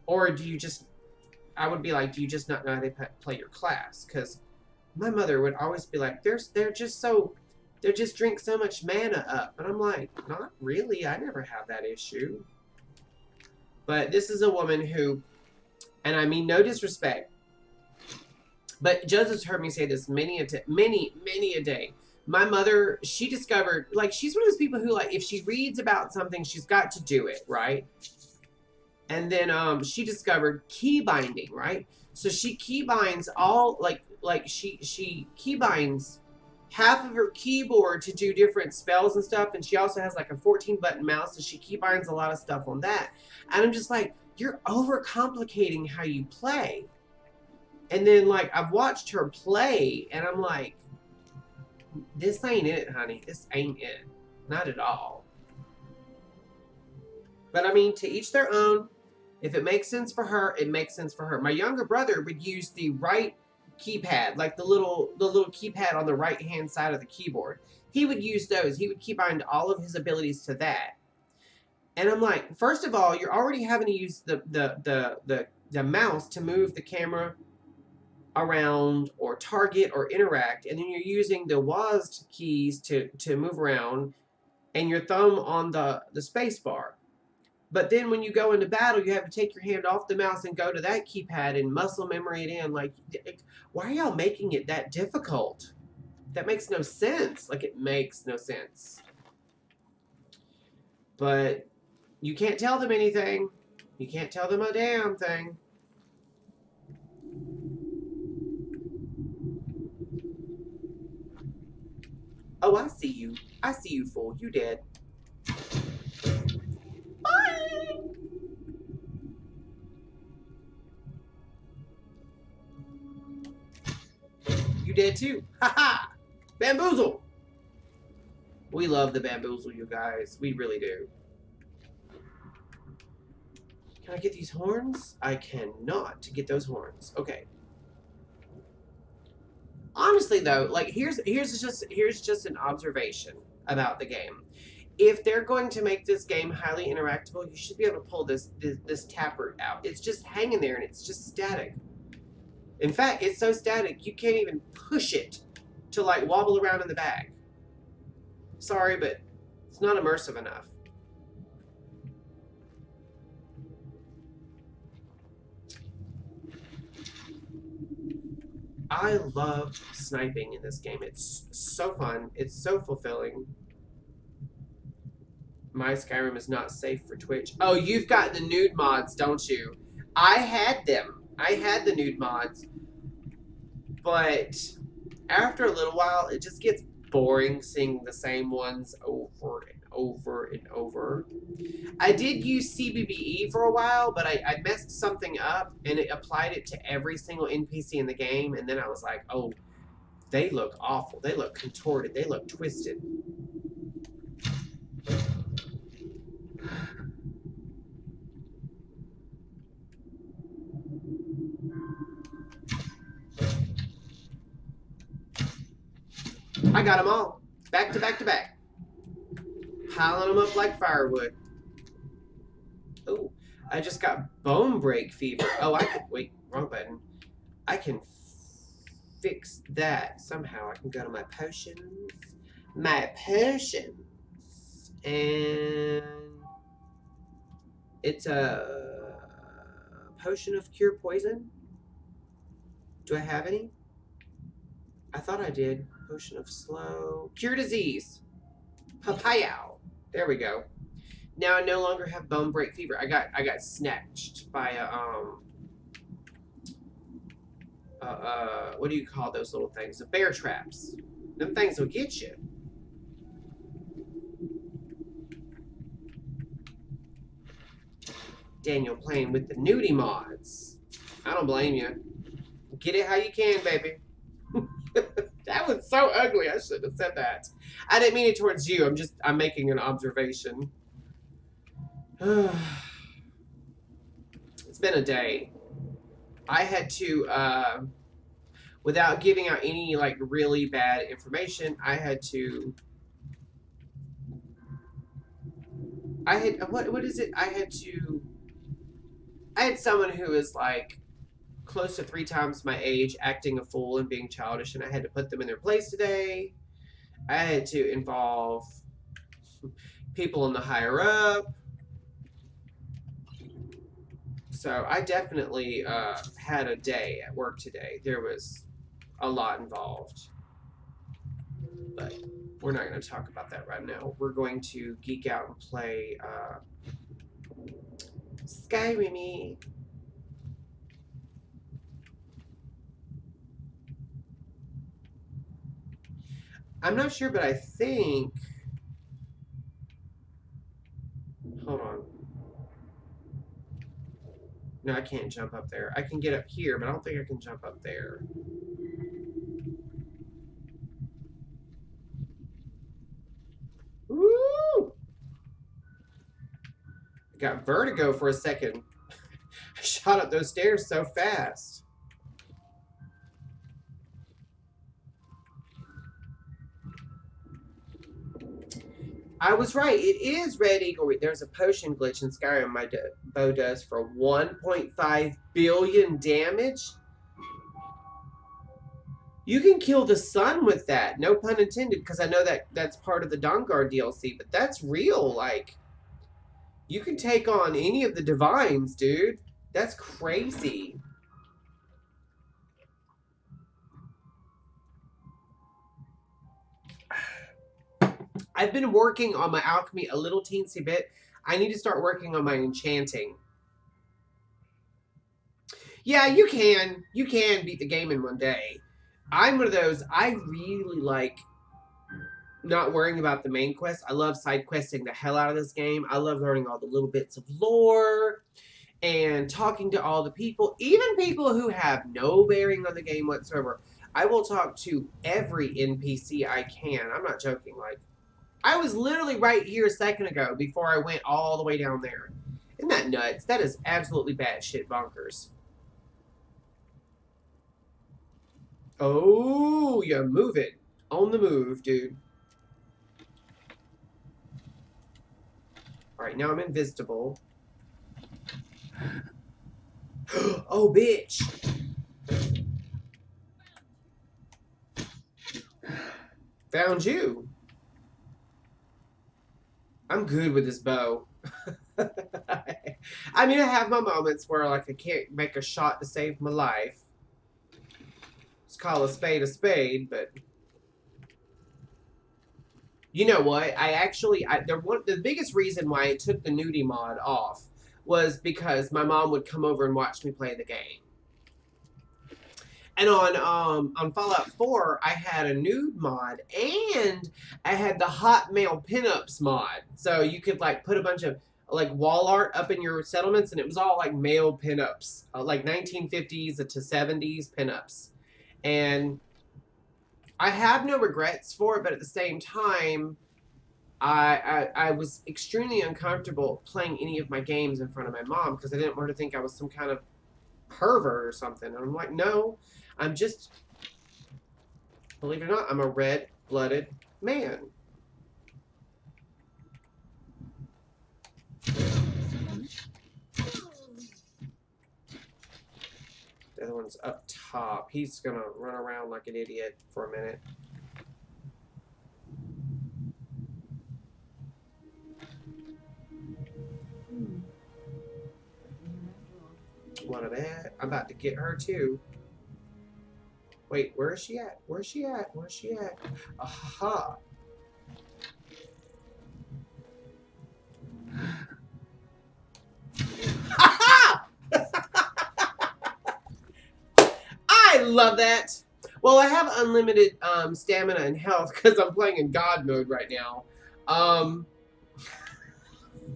Or do you just, I would be like, do you just not know how to play your class? Because my mother would always be like, they just drink so much mana up. And I'm like, not really, I never have that issue. But this is a woman who, and I mean no disrespect, but Joseph's heard me say this many a day. My mother, she discovered, like, she's one of those people who, like, if she reads about something, she's got to do it, right? And then she discovered key binding, right? So she key binds all, like she key binds half of her keyboard to do different spells and stuff. And she also has like a 14-button mouse, so she key binds a lot of stuff on that. And I'm just like, you're overcomplicating how you play. And then, like, I've watched her play, and I'm like, this ain't it, honey. This ain't it. Not at all. But, I mean, to each their own. If it makes sense for her, it makes sense for her. My younger brother would use the right keypad, like the little keypad on the right-hand side of the keyboard. He would use those. He would keybind all of his abilities to that. And I'm like, first of all, you're already having to use the mouse to move the camera around or target or interact, and then you're using the WASD keys to move around and your thumb on the space bar. But then when you go into battle, you have to take your hand off the mouse and go to that keypad and muscle memory it in. Like, why are y'all making it that difficult? That makes no sense. Like, it makes no sense. But you can't tell them anything. You can't tell them a damn thing. Oh, I see you. I see you, fool. You dead. Bye! You dead too. Ha ha! Bamboozle! We love the bamboozle, you guys. We really do. Can I get these horns? I cannot get those horns. Okay. Honestly, though, like, here's just an observation about the game. If they're going to make this game highly interactable, you should be able to pull this taproot out. It's just hanging there and it's just static. In fact, it's so static you can't even push it to, like, wobble around in the bag. Sorry, but it's not immersive enough. I love sniping in this game. It's so fun. It's so fulfilling. My Skyrim is not safe for Twitch. Oh, you've got the nude mods, don't you? I had them. I had the nude mods. But after a little while, it just gets boring seeing the same ones over and over and over. I did use CBBE for a while, but I messed something up and it applied it to every single NPC in the game, and then I was like, oh, they look awful. They look contorted. They look twisted. I got them all. Back to back to back. Piling them up like firewood. Oh, I just got bone break fever. Oh, I can, wait, wrong button. I can fix that somehow. I can go to my potions. My potions. And it's a potion of cure poison. Do I have any? I thought I did. Potion of slow. Cure disease. Papaya. There we go. Now I no longer have bone break fever. I got snatched by a what do you call those little things? The bear traps. Them things will get you. Daniel playing with the nudie mods. I don't blame you. Get it how you can, baby. That was so ugly. I shouldn't have said that. I didn't mean it towards you. I'm making an observation. It's been a day. I had to, without giving out any, like, really bad information, I had what is it? I had someone who is, like, close to 3 times my age acting a fool and being childish, and I had to put them in their place today. I had to involve people in the higher up. So I definitely had a day at work today. There was a lot involved. But we're not going to talk about that right now. We're going to geek out and play Skyrim. I'm not sure, but I think... Hold on. No, I can't jump up there. I can get up here, but I don't think I can jump up there. Woo! Got vertigo for a second. I shot up those stairs so fast. I was right. It is Red Eagle. There's a potion glitch in Skyrim. My bow does for 1.5 billion damage. You can kill the sun with that. No pun intended, because I know that that's part of the Dawnguard DLC, but that's real. Like, you can take on any of the divines, dude. That's crazy. I've been working on my alchemy a little teensy bit. I need to start working on my enchanting. Yeah, you can. You can beat the game in one day. I'm one of those, I really like not worrying about the main quest. I love side questing the hell out of this game. I love learning all the little bits of lore and talking to all the people, even people who have no bearing on the game whatsoever. I will talk to every NPC I can. I'm not joking. Like, I was literally right here a second ago before I went all the way down there. Isn't that nuts? That is absolutely batshit bonkers. Oh, you're moving. On the move, dude. Alright, now I'm invisible. Oh, bitch. Found you. I'm good with this bow. I mean, I have my moments where, like, I can't make a shot to save my life. Let's call a spade, but... You know what? The biggest reason why I took the nudie mod off was because my mom would come over and watch me play the game. And on Fallout 4, I had a nude mod, and I had the hot male pinups mod. So you could, like, put a bunch of, like, wall art up in your settlements, and it was all, like, male pinups. Like, 1950s to 70s pinups. And I have no regrets for it, but at the same time, I was extremely uncomfortable playing any of my games in front of my mom because I didn't want her to think I was some kind of pervert or something. And I'm like, no, I'm just, believe it or not, I'm a red-blooded man. The other one's up top. He's gonna run around like an idiot for a minute. What a bad. I'm about to get her too. Wait, where is she at? Where's she at? Where's she at? Aha! I love that. Well, I have unlimited stamina and health because I'm playing in God mode right now.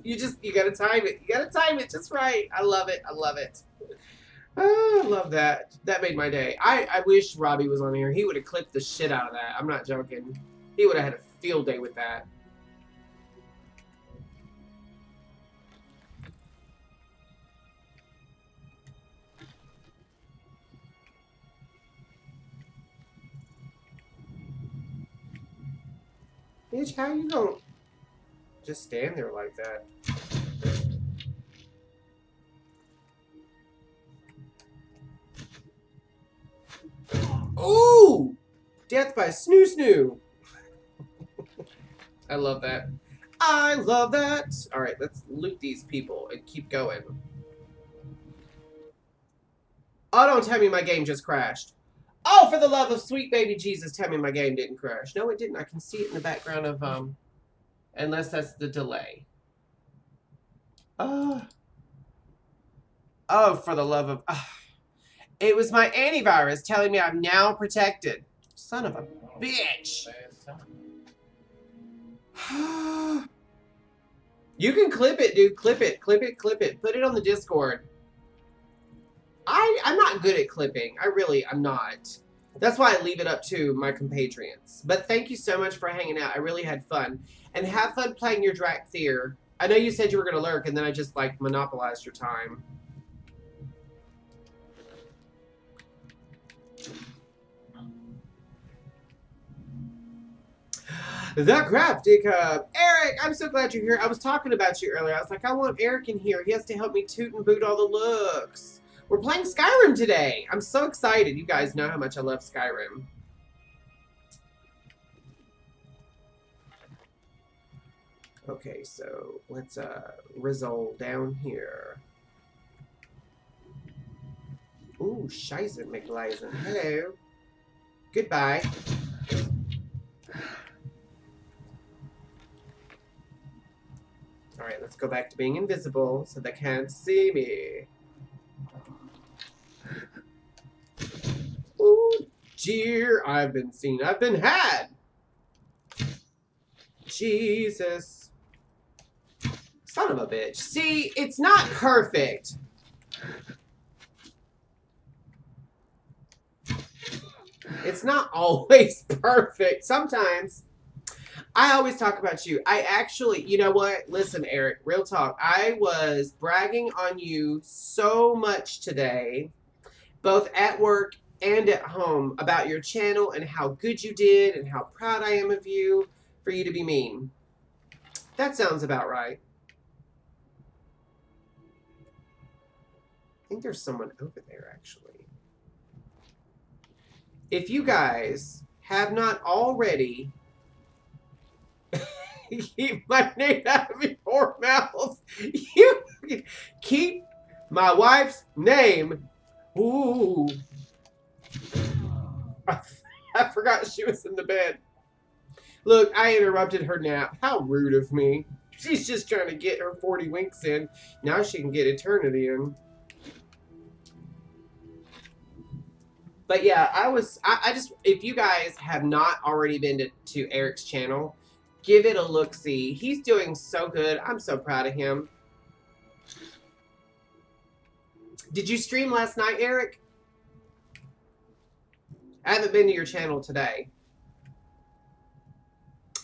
You gotta time it. You gotta time it just right. I love it. I love it. Oh, I love that. That made my day. I wish Robbie was on here. He would have clipped the shit out of that. I'm not joking. He would have had a field day with that. Bitch, how you gonna just stand there like that? Ooh! Death by snoo. I love that. I love that. Alright, let's loot these people and keep going. Oh, don't tell me my game just crashed. Oh, for the love of sweet baby Jesus, tell me my game didn't crash. No, it didn't. I can see it in the background of, unless that's the delay. Oh, for the love of, it was my antivirus telling me I'm now protected. Son of a bitch. You can clip it, dude. Clip it. Put it on the Discord. I'm not good at clipping. I'm not. That's why I leave it up to my compatriots. But thank you so much for hanging out. I really had fun. And have fun playing your Drakthir. I know you said you were going to lurk, and then I just, like, monopolized your time. The Crafty Cup. Eric, I'm so glad you're here. I was talking about you earlier. I was like, I want Eric in here. He has to help me toot and boot all the looks. We're playing Skyrim today. I'm so excited. You guys know how much I love Skyrim. Okay, so let's resolve down here. Ooh, Scheisse McGleisen. Hello. Goodbye. Alright, let's go back to being invisible so they can't see me. Ooh, dear, I've been seen, I've been had. Jesus. Son of a bitch. See, it's not perfect. It's not always perfect. Sometimes. I always talk about you. I actually, you know what? Listen, Eric, real talk. I was bragging on you so much today, both at work and at home, about your channel and how good you did and how proud I am of you for you to be mean. That sounds about right. I think there's someone over there, actually. If you guys have not already... Keep my name out of your mouth. You keep my wife's name. Ooh. I forgot she was in the bed. Look, I interrupted her nap. How rude of me. She's just trying to get her 40 winks in. Now she can get eternity in. But yeah, I just, if you guys have not already been to Eric's channel, give it a look-see. He's doing so good. I'm so proud of him. Did you stream last night, Eric? I haven't been to your channel today.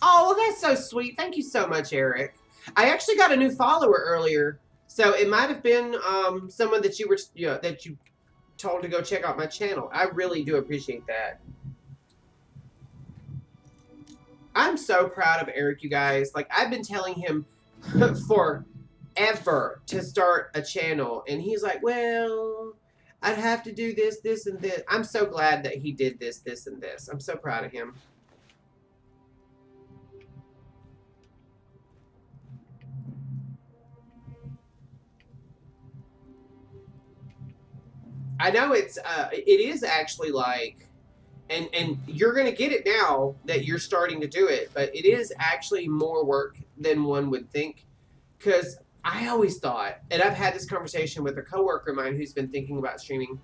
Oh, well, that's so sweet. Thank you so much, Eric. I actually got a new follower earlier, so it might have been someone that you told to go check out my channel. I really do appreciate that. I'm so proud of Eric, you guys. Like, I've been telling him forever to start a channel. And he's like, well, I'd have to do this, this, and this. I'm so glad that he did this, this, and this. I'm so proud of him. I know it is actually like... And you're going to get it now that you're starting to do it, but it is actually more work than one would think. Because I always thought, and I've had this conversation with a coworker of mine who's been thinking about streaming,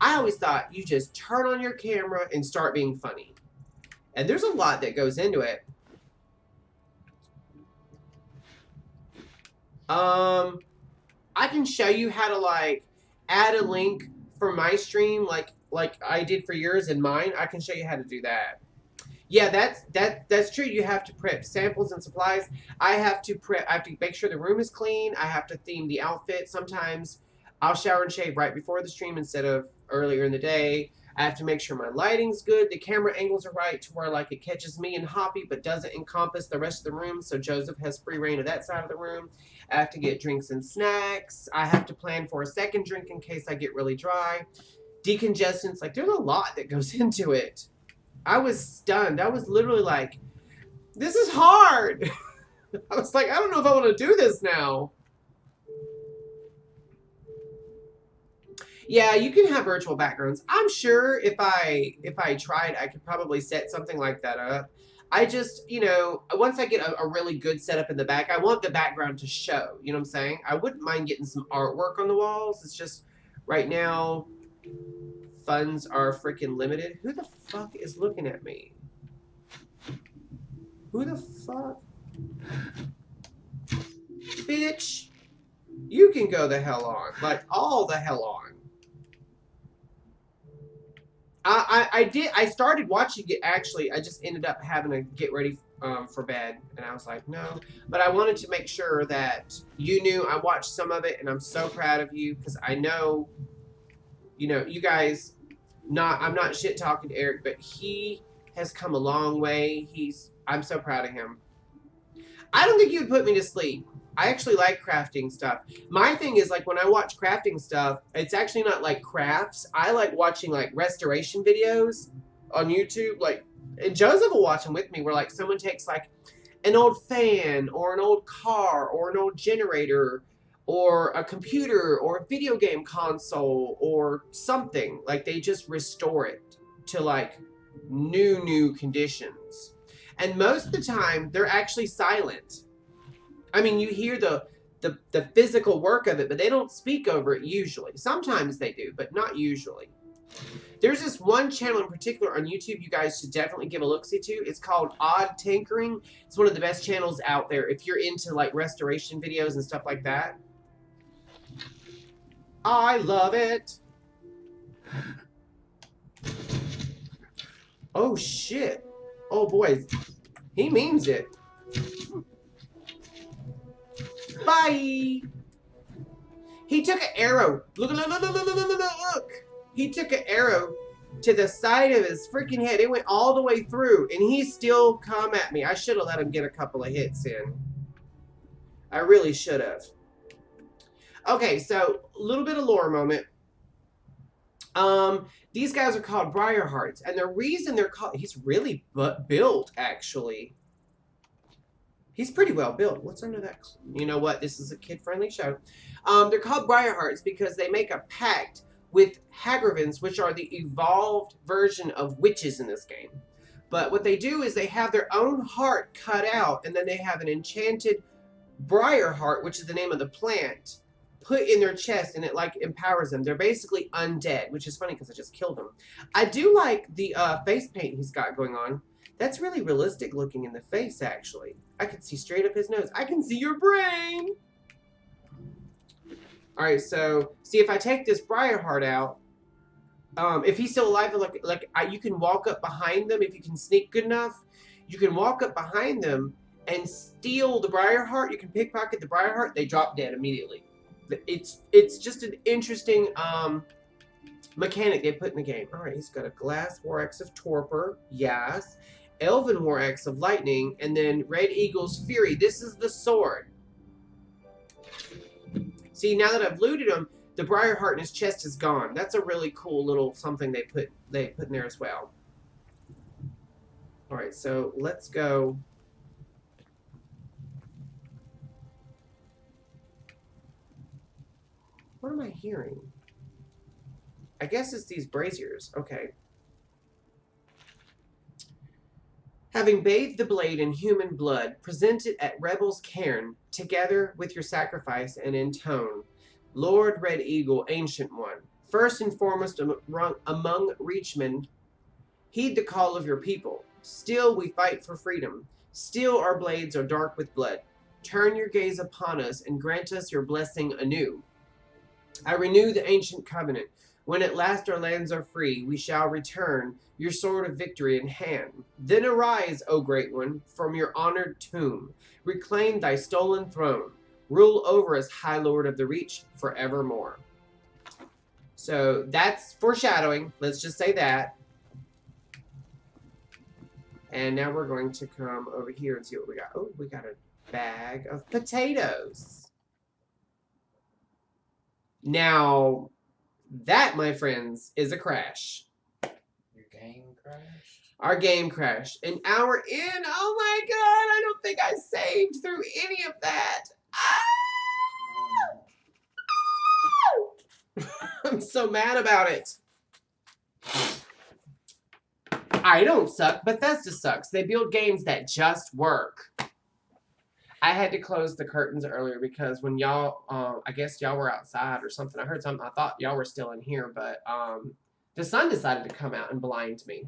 I always thought you just turn on your camera and start being funny. And there's a lot that goes into it. I can show you how to, like, add a link for my stream, like I did for yours and mine. I can show you how to do that. Yeah, that's true. You have to prep samples and supplies. I have to make sure the room is clean. I have to theme the outfit. Sometimes I'll shower and shave right before the stream instead of earlier in the day. I have to make sure my lighting's good. The camera angles are right to where, like, it catches me and Hoppy but doesn't encompass the rest of the room, so Joseph has free reign of that side of the room. I have to get drinks and snacks. I have to plan for a second drink in case I get really dry. Decongestants, like, there's a lot that goes into it. I was stunned. I was literally like, this is hard. I was like, I don't know if I want to do this now. Yeah, you can have virtual backgrounds. I'm sure if I tried, I could probably set something like that up. I just, once I get a really good setup in the back, I want the background to show. You know what I'm saying? I wouldn't mind getting some artwork on the walls. It's just right now funds are freaking limited. Who the fuck is looking at me? Who the fuck? Bitch, you can go the hell on. Like, all the hell on. I started watching it, actually. I just ended up having to get ready for bed. And I was like, no. But I wanted to make sure that you knew I watched some of it. And I'm so proud of you. Because I know, you guys, I'm not shit talking to Eric. But he has come a long way. I'm so proud of him. I don't think you would put me to sleep. I actually like crafting stuff. My thing is, like, when I watch crafting stuff, it's actually not like crafts. I like watching, like, restoration videos on YouTube. Like, and Joseph will watch them with me, where, like, someone takes, like, an old fan or an old car or an old generator or a computer or a video game console or something. Like, they just restore it to, like, new conditions. And most of the time, they're actually silent. I mean, you hear the physical work of it, but they don't speak over it usually. Sometimes they do, but not usually. There's this one channel in particular on YouTube you guys should definitely give a look-see to. It's called Odd Tinkering. It's one of the best channels out there if you're into, like, restoration videos and stuff like that. I love it. Oh, shit. Oh, boy. He means it. Bye. He took an arrow. Look. He took an arrow to the side of his freaking head. It went all the way through, and he still come at me. I should have let him get a couple of hits in. I really should have. Okay, so a little bit of lore moment. These guys are called Briarhearts, and the reason they're called, he's really built, actually. He's pretty well built. What's under that? You know what? This is a kid-friendly show. They're called Briarhearts because they make a pact with Hagrivens, which are the evolved version of witches in this game. But what they do is they have their own heart cut out, and then they have an enchanted briar heart, which is the name of the plant, put in their chest, and it, like, empowers them. They're basically undead, which is funny because I just killed them. I do like the face paint he's got going on. That's really realistic looking in the face, actually. I can see straight up his nose. I can see your brain! Alright, so, see, if I take this Briarheart out, if he's still alive, you can walk up behind them, if you can sneak good enough, you can walk up behind them and steal the Briarheart. You can pickpocket the Briarheart, they drop dead immediately. It's just an interesting mechanic they put in the game. Alright, he's got a Glass War Axe of Torpor, yes. Elven War Axe of Lightning, and then Red Eagle's Fury. This is the sword. See, now that I've looted him, the Briarheart in his chest is gone. That's a really cool little something they put in there as well. Alright, so let's go. What am I hearing? I guess it's these braziers. Okay. Having bathed the blade in human blood, present it at Rebel's cairn, together with your sacrifice, and intone, Lord Red Eagle, Ancient One, first and foremost among Reachmen, heed the call of your people. Still we fight for freedom. Still our blades are dark with blood. Turn your gaze upon us and grant us your blessing anew. I renew the ancient covenant. When at last our lands are free, we shall return, your sword of victory in hand. Then arise, O Great One, from your honored tomb. Reclaim thy stolen throne. Rule over us, High Lord of the Reach, forevermore. So that's foreshadowing. Let's just say that. And now we're going to come over here and see what we got. Oh, we got a bag of potatoes. Now, that, my friends, is a crash. Your game crashed? Our game crashed. An hour in. Oh my god, I don't think I saved through any of that. Ah! I'm so mad about it. I don't suck. Bethesda sucks. They build games that just work. I had to close the curtains earlier because when y'all, I guess y'all were outside or something. I heard something. I thought y'all were still in here, but the sun decided to come out and blind me.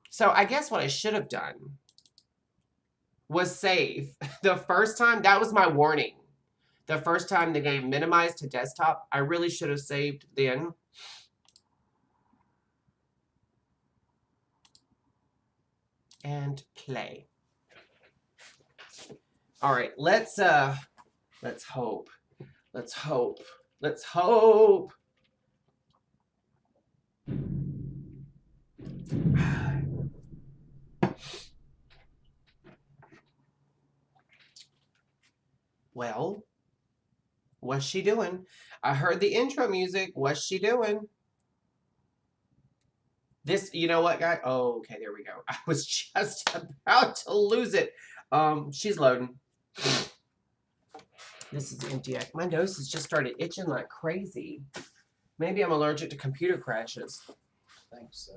So I guess what I should have done was save. The first time, that was my warning. The first time the game minimized to desktop, I really should have saved then. And play. All right, let's hope. Let's hope. Let's hope. Well, what's she doing? I heard the intro music. What's she doing? This, you know what, guy? Oh, okay, there we go. I was just about to lose it. She's loading. This is empty. My nose has just started itching like crazy. Maybe I'm allergic to computer crashes. I think so.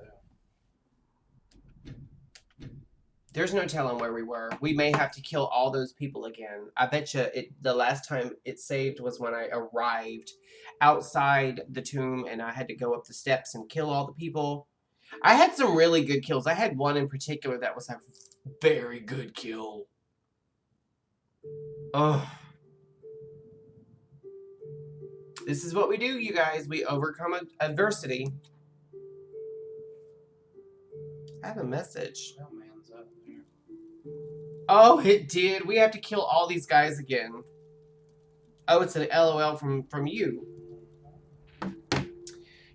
There's no telling where we were. We may have to kill all those people again. I bet you the last time it saved was when I arrived outside the tomb and I had to go up the steps and kill all the people. I had some really good kills. I had one in particular that was a very good kill. Ugh. This is what we do, you guys. We overcome adversity. I have a message. No man's up there. Oh, it did. We have to kill all these guys again. Oh, it's an LOL from you.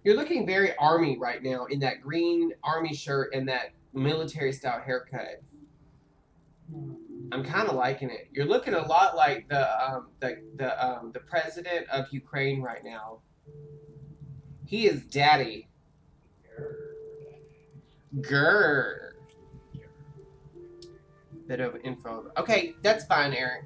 You're looking very army right now in that green army shirt and that military style haircut. I'm kind of liking it. You're looking a lot like the president of Ukraine right now. He is daddy. Grrr. Bit of info. Okay, that's fine, Eric.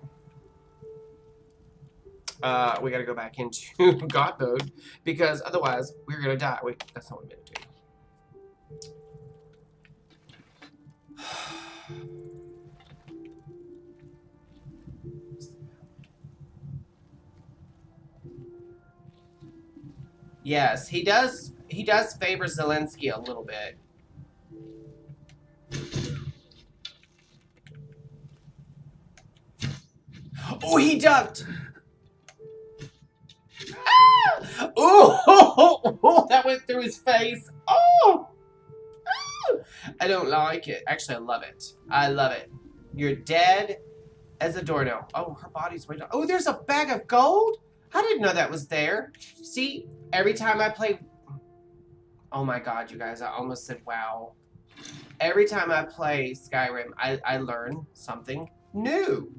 We gotta go back into God mode because otherwise we're gonna die. Wait, that's not what we meant to do. Yes, he does. He does favor Zelensky a little bit. Oh, he ducked. Ah! Oh, that went through his face. Oh, I don't like it. Actually, I love it. I love it. You're dead as a doornail. Oh, her body's way down. Oh, there's a bag of gold? I didn't know that was there. See, every time I play... Oh my god, you guys, I almost said wow. Every time I play Skyrim, I learn something new.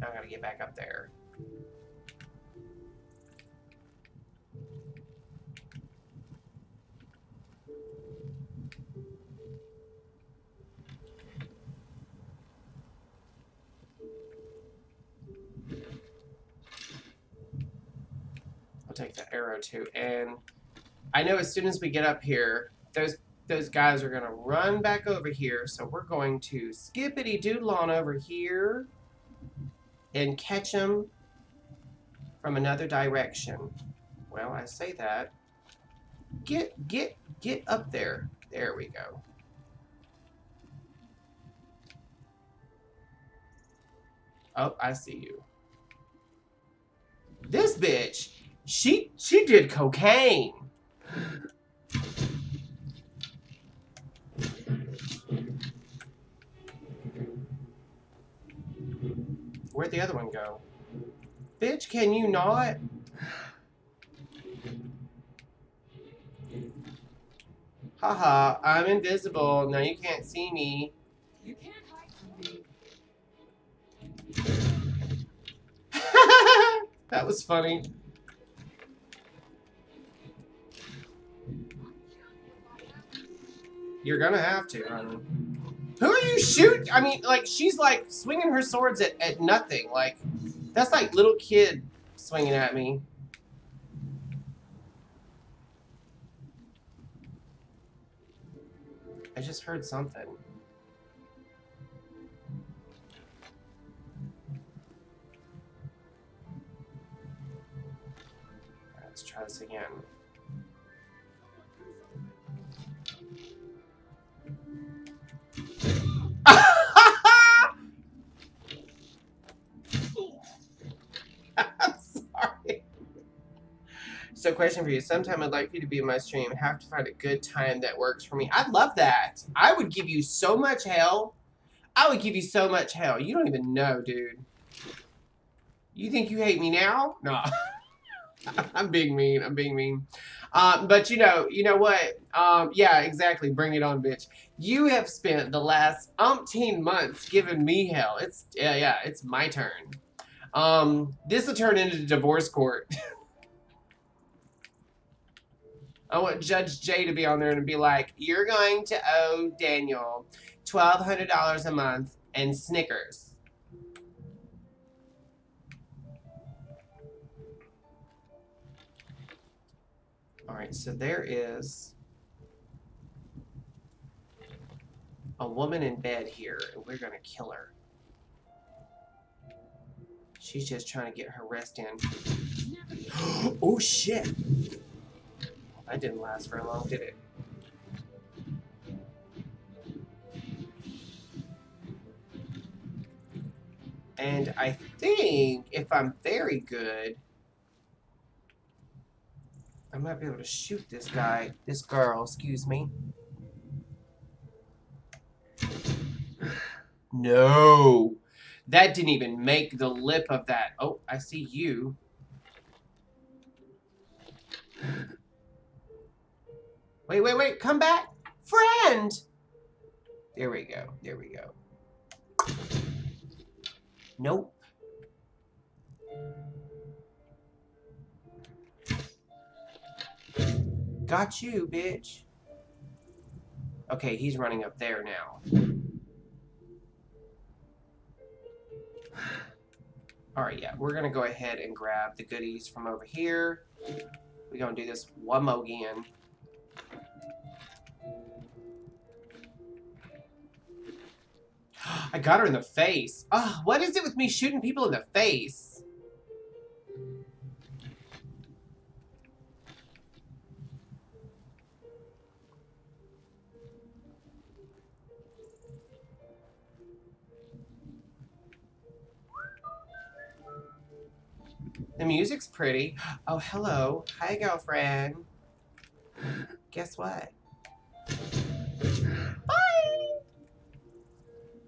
Now I gotta get back up there. I'll take the arrow too. And I know as soon as we get up here, those guys are gonna run back over here. So we're going to skippity doodle on over here and catch them from another direction. Well, I say that. Get up there. There we go. Oh, I see you. This bitch, she did cocaine. Where'd the other one go? Bitch, can you not? Haha, I'm invisible. Now you can't see me. You can't hide from me. That was funny. You're gonna have to, honey. Who are you shooting? I mean, like, she's like swinging her swords at nothing. Like, that's like little kid swinging at me. I just heard something. Let's try this again. I'm sorry. So, question for you. Sometime I'd like for you to be in my stream. Have to find a good time that works for me. I'd love that. I would give you so much hell. I would give you so much hell. You don't even know, dude. You think you hate me now? No. I'm being mean. I'm being mean. But you know what? Yeah, exactly. Bring it on, bitch. You have spent the last umpteen months giving me hell. Yeah, it's my turn. This will turn into divorce court. I want Judge Jay to be on there and be like, you're going to owe Daniel $1,200 a month and Snickers. All right, so there is a woman in bed here, and we're going to kill her. She's just trying to get her rest in. Oh, shit. That didn't last very long, did it? And I think if I'm very good, I might be able to shoot this guy, this girl, excuse me. No. That didn't even make the lip of that. Oh, I see you. Wait. Come back. Friend. There we go. Nope. Got you, bitch. Okay, he's running up there now. Alright, yeah, we're gonna go ahead and grab the goodies from over here. We're gonna do this one more again. I got her in the face. Oh, what is it with me shooting people in the face? The music's pretty. Oh, hello. Hi, girlfriend. Guess what? Bye!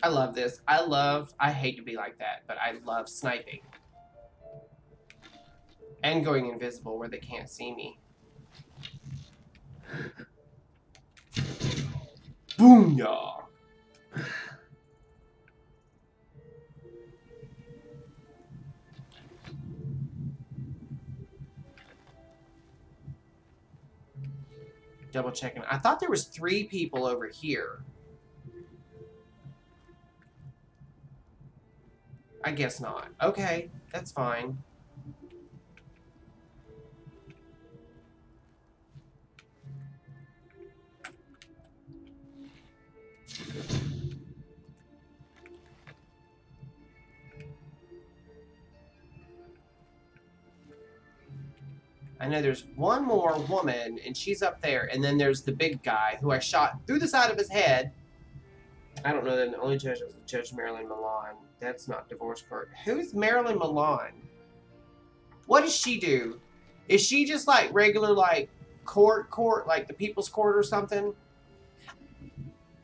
I love this. I hate to be like that, but I love sniping. And going invisible where they can't see me. Boom, y'all. Double checking. I thought there was 3 people over here. I guess not. Okay, that's fine. I know there's one more woman, and she's up there, and then there's the big guy who I shot through the side of his head. I don't know, the only judge was Judge Marilyn Milan. That's not divorce court. Who's Marilyn Milan? What does she do? Is she just like regular, like, court, like the People's Court or something?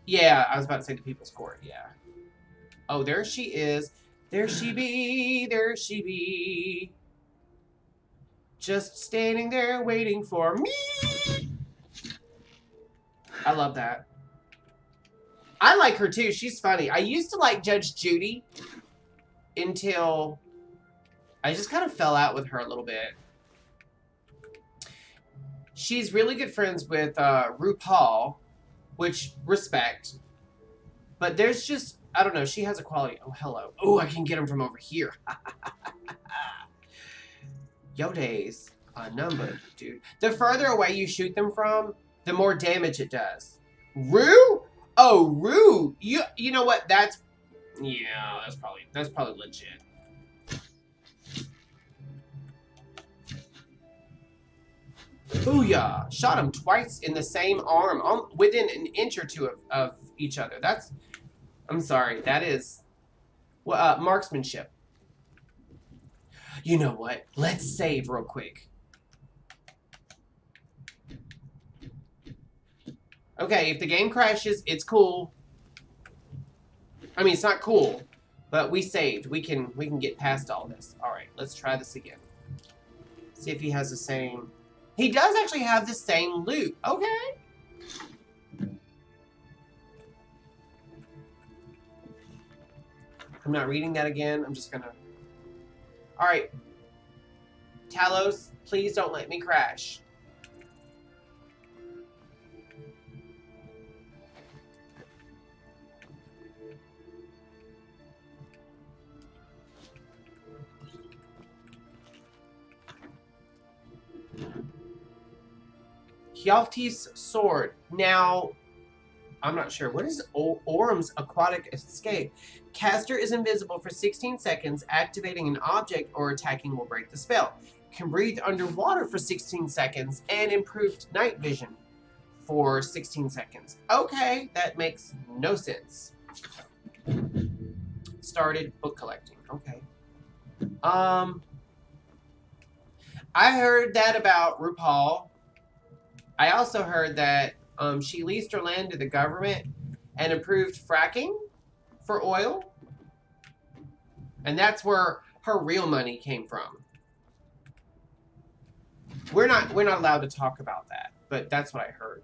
Yeah, I was about to say the People's Court, yeah. Oh, there she is. There she be. Just standing there waiting for me. I love that. I like her too. She's funny. I used to like Judge Judy until I just kind of fell out with her a little bit. She's really good friends with RuPaul, which respect. But there's just, I don't know, she has a quality. Oh, hello. Oh, I can get them from over here. Yo days are numbered, dude. The further away you shoot them from, the more damage it does. Rue? Oh, Rue. You know what? That's probably legit. Booyah! Shot him twice in the same arm, within an inch or two of each other. That's, I'm sorry, that is, well, marksmanship. You know what? Let's save real quick. Okay, if the game crashes, it's cool. I mean, it's not cool, but we saved. We can get past all this. All right, let's try this again. See if he has the same. He does actually have the same loot. Okay. I'm not reading that again. I'm just gonna. All right. Talos, please don't let me crash. Hjalti's sword. Now, I'm not sure. What is Orm's aquatic escape? Caster is invisible for 16 seconds. Activating an object or attacking will break the spell. Can breathe underwater for 16 seconds. And improved night vision for 16 seconds. Okay, that makes no sense. Started book collecting. Okay. I heard that about RuPaul. I also heard that she leased her land to the government and approved fracking for oil. And that's where her real money came from. We're not allowed to talk about that, but that's what I heard.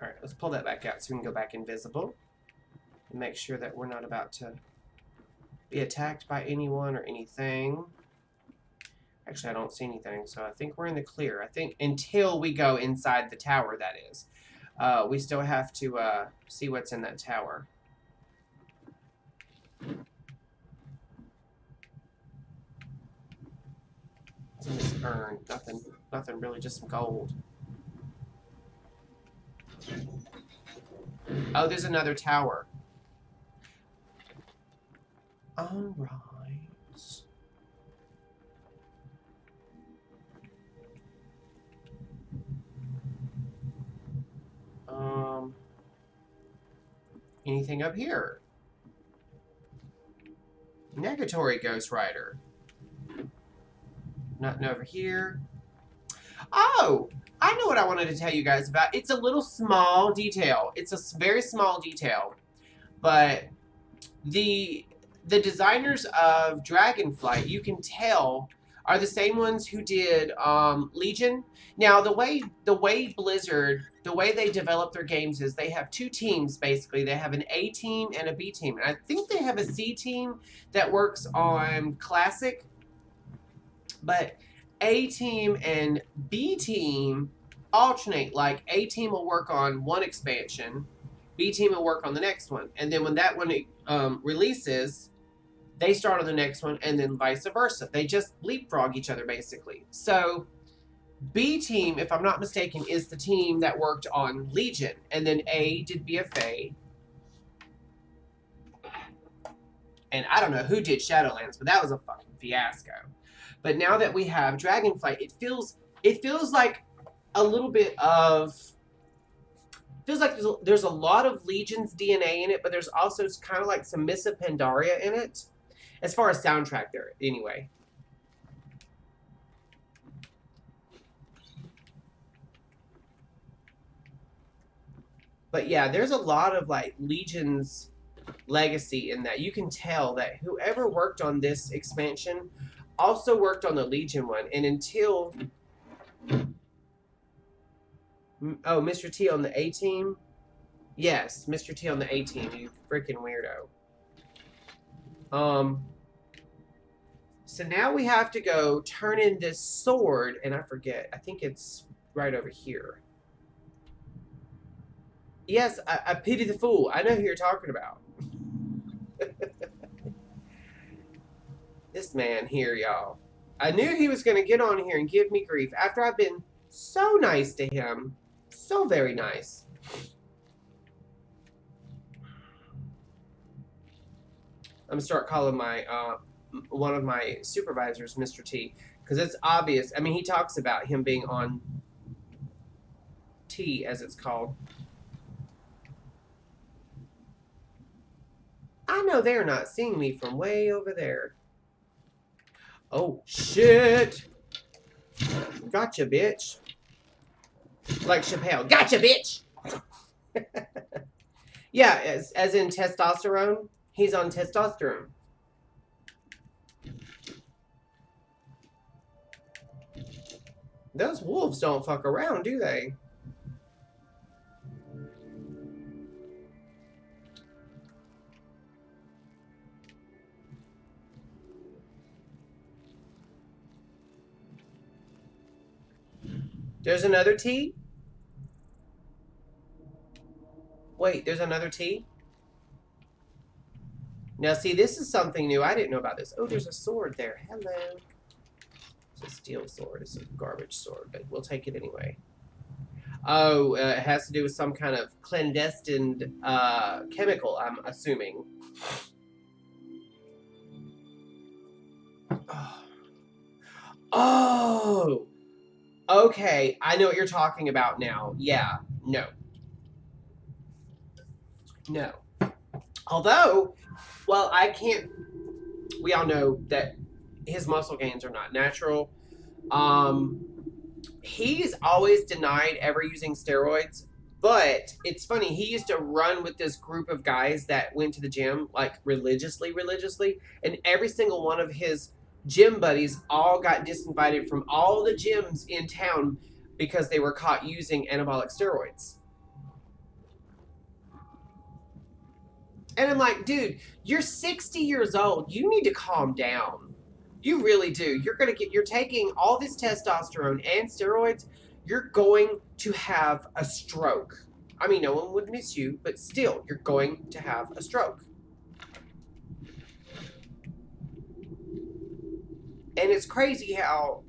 All right, let's pull that back out so we can go back invisible and make sure that we're not about to be attacked by anyone or anything. Actually, I don't see anything, so I think we're in the clear. I think until we go inside the tower, that is. We still have to see what's in that tower. What's in this urn? Nothing really, just some gold. Oh, there's another tower. All right. Anything up here? Negatory Ghost Rider. Nothing over here. Oh! I know what I wanted to tell you guys about. It's a little small detail. It's a very small detail. But the designers of Dragonflight, you can tell, are the same ones who did Legion. Now, the way Blizzard, the way they develop their games is they have two teams, basically. They have an A team and a B team. And I think they have a C team that works on Classic. But A team and B team alternate. Like, A team will work on one expansion, B team will work on the next one. And then when that one releases, they start on the next one, and then vice versa. They just leapfrog each other, basically. So, B team, if I'm not mistaken, is the team that worked on Legion. And then A did BFA. And I don't know who did Shadowlands, but that was a fucking fiasco. But now that we have Dragonflight, it feels like a little bit of... feels like there's a lot of Legion's DNA in it, but there's also kind of like some Miss of Pandaria in it. As far as soundtrack there, anyway. But yeah, there's a lot of like Legion's legacy in that. You can tell that whoever worked on this expansion also worked on the Legion one. And until... oh, Mr. T on the A team. Yes, Mr. T on the A team, you freaking weirdo. So now we have to go turn in this sword, and I forget. I think it's right over here. Yes, I pity the fool. I know who you're talking about. This man here, y'all. I knew he was going to get on here and give me grief after I've been so nice to him. So very nice. I'm going to start calling my one of my supervisors Mr. T, because it's obvious. I mean, he talks about him being on T, as it's called. I know they're not seeing me from way over there. Oh, shit. Gotcha, bitch. Like Chappelle. Gotcha, bitch! Yeah, as in testosterone. He's on testosterone. Those wolves don't fuck around, do they? There's another T? Wait, there's another T? Now, see, this is something new. I didn't know about this. Oh, there's a sword there. Hello. It's a steel sword. It's a garbage sword, but we'll take it anyway. Oh, it has to do with some kind of clandestine chemical, I'm assuming. Oh! Okay, I know what you're talking about now. Yeah, no. No. Although, well, I can't... We all know that his muscle gains are not natural. He's always denied ever using steroids, but it's funny. He used to run with this group of guys that went to the gym, like, religiously, and every single one of his gym buddies all got disinvited from all the gyms in town because they were caught using anabolic steroids. And I'm like, dude, you're 60 years old. You need to calm down. You really do. You're taking all this testosterone and steroids. You're going to have a stroke. I mean, no one would miss you, but still, you're going to have a stroke. And it's crazy how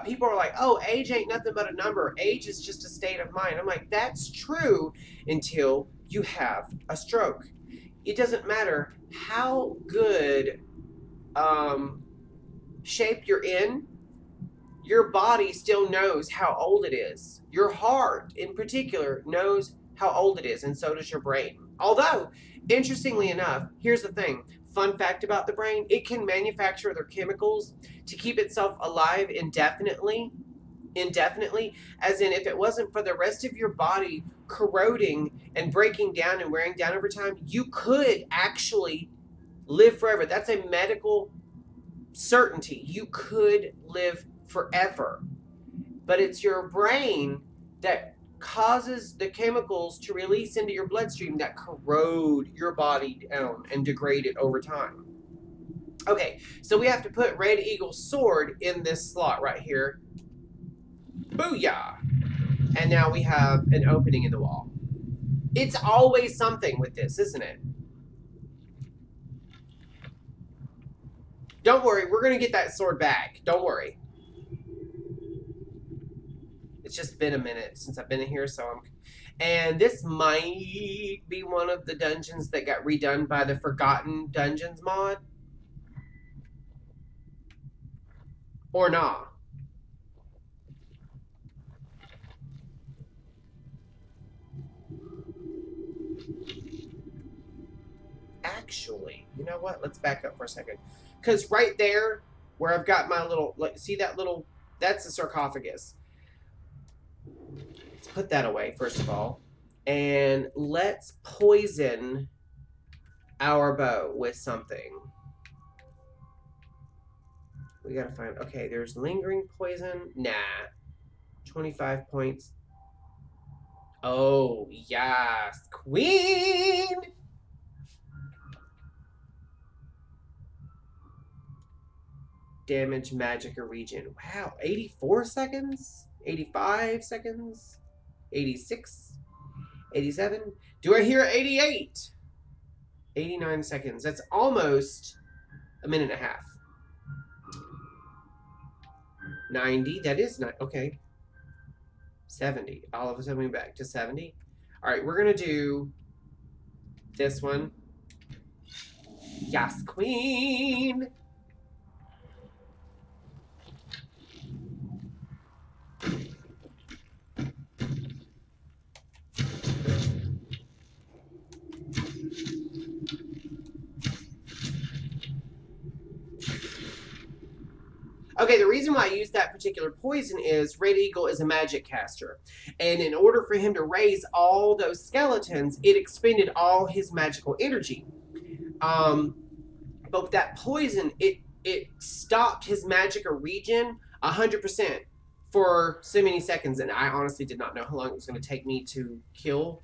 people are like, oh, age ain't nothing but a number. Age is just a state of mind. I'm like, that's true until you have a stroke. It doesn't matter how good shape you're in, your body still knows how old it is. Your heart, in particular, knows how old it is, and so does your brain. Although, interestingly enough, here's the thing. Fun fact about the brain, it can manufacture other chemicals to keep itself alive indefinitely, as in if it wasn't for the rest of your body corroding and breaking down and wearing down over time, you could actually live forever. That's a medical certainty. You could live forever. But it's your brain that causes the chemicals to release into your bloodstream that corrode your body down and degrade it over time. Okay, so we have to put Red Eagle's sword in this slot right here. Booyah! And now we have an opening in the wall. It's always something with this, isn't it? Don't worry, we're going to get that sword back. Don't worry. It's just been a minute since I've been in here, so I'm... And this might be one of the dungeons that got redone by the Forgotten Dungeons mod. Or not. Actually, you know what? Let's back up for a second. Because right there, where I've got my little... Like, see that little... That's the sarcophagus. Let's put that away, first of all. And let's poison our bow with something. We gotta find... Okay, there's lingering poison. Nah. 25 points. Oh, yes. Queen! Damage, magic, or region. Wow, 84 seconds? 85 seconds? 86? 87? Do I hear 88? 89 seconds. That's almost a minute and a half. 90. That is not okay. 70. All of a sudden we're back to 70. All right, we're gonna do this one. Yes, queen. Okay, the reason why I use that particular poison is Red Eagle is a magic caster. And in order for him to raise all those skeletons, it expended all his magical energy. But with that poison, it stopped his magic or regen 100% for so many seconds. And I honestly did not know how long it was going to take me to kill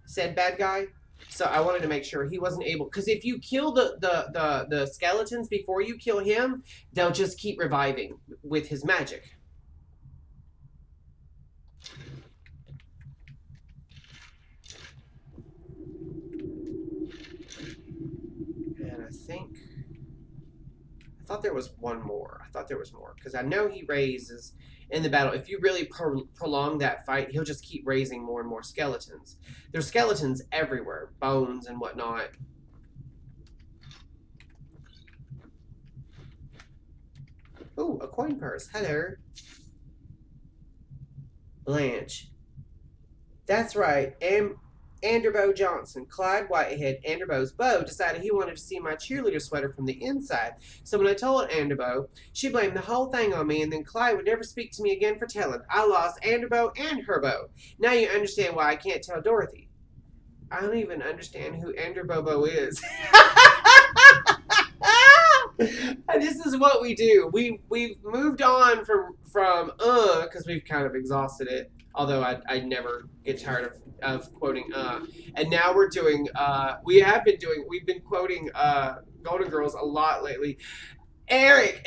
said bad guy. So I wanted to make sure he wasn't able, because if you kill the skeletons before you kill him, they'll just keep reviving with his magic. And I thought there was one more. I thought there was more, because I know he raises in the battle. If you really prolong that fight, he'll just keep raising more and more skeletons. There's skeletons everywhere, bones and whatnot. Ooh, a coin purse. Hello. Blanche. That's right. Anderbo Johnson, Clyde Whitehead, Anderbo's beau, decided he wanted to see my cheerleader sweater from the inside. So when I told Anderbo, she blamed the whole thing on me, and then Clyde would never speak to me again for telling. I lost Anderbo and her beau. Now you understand why I can't tell Dorothy. I don't even understand who Anderbobo is. And this is what we do. We've moved on from because we've kind of exhausted it. Although I never get tired of quoting and now we're doing we've been quoting Golden Girls a lot lately. Eric,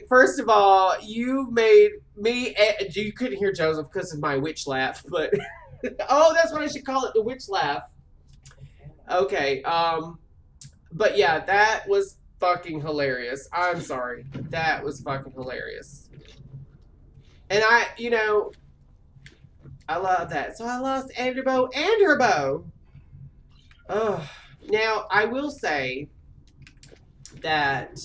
first of all, you made me, you couldn't hear Joseph because of my witch laugh, but oh, that's what I should call it, the witch laugh. Okay, but yeah, that was fucking hilarious. I'm sorry. That was fucking hilarious. And I love that. So I lost Anderbo and her beau. Oh, now I will say that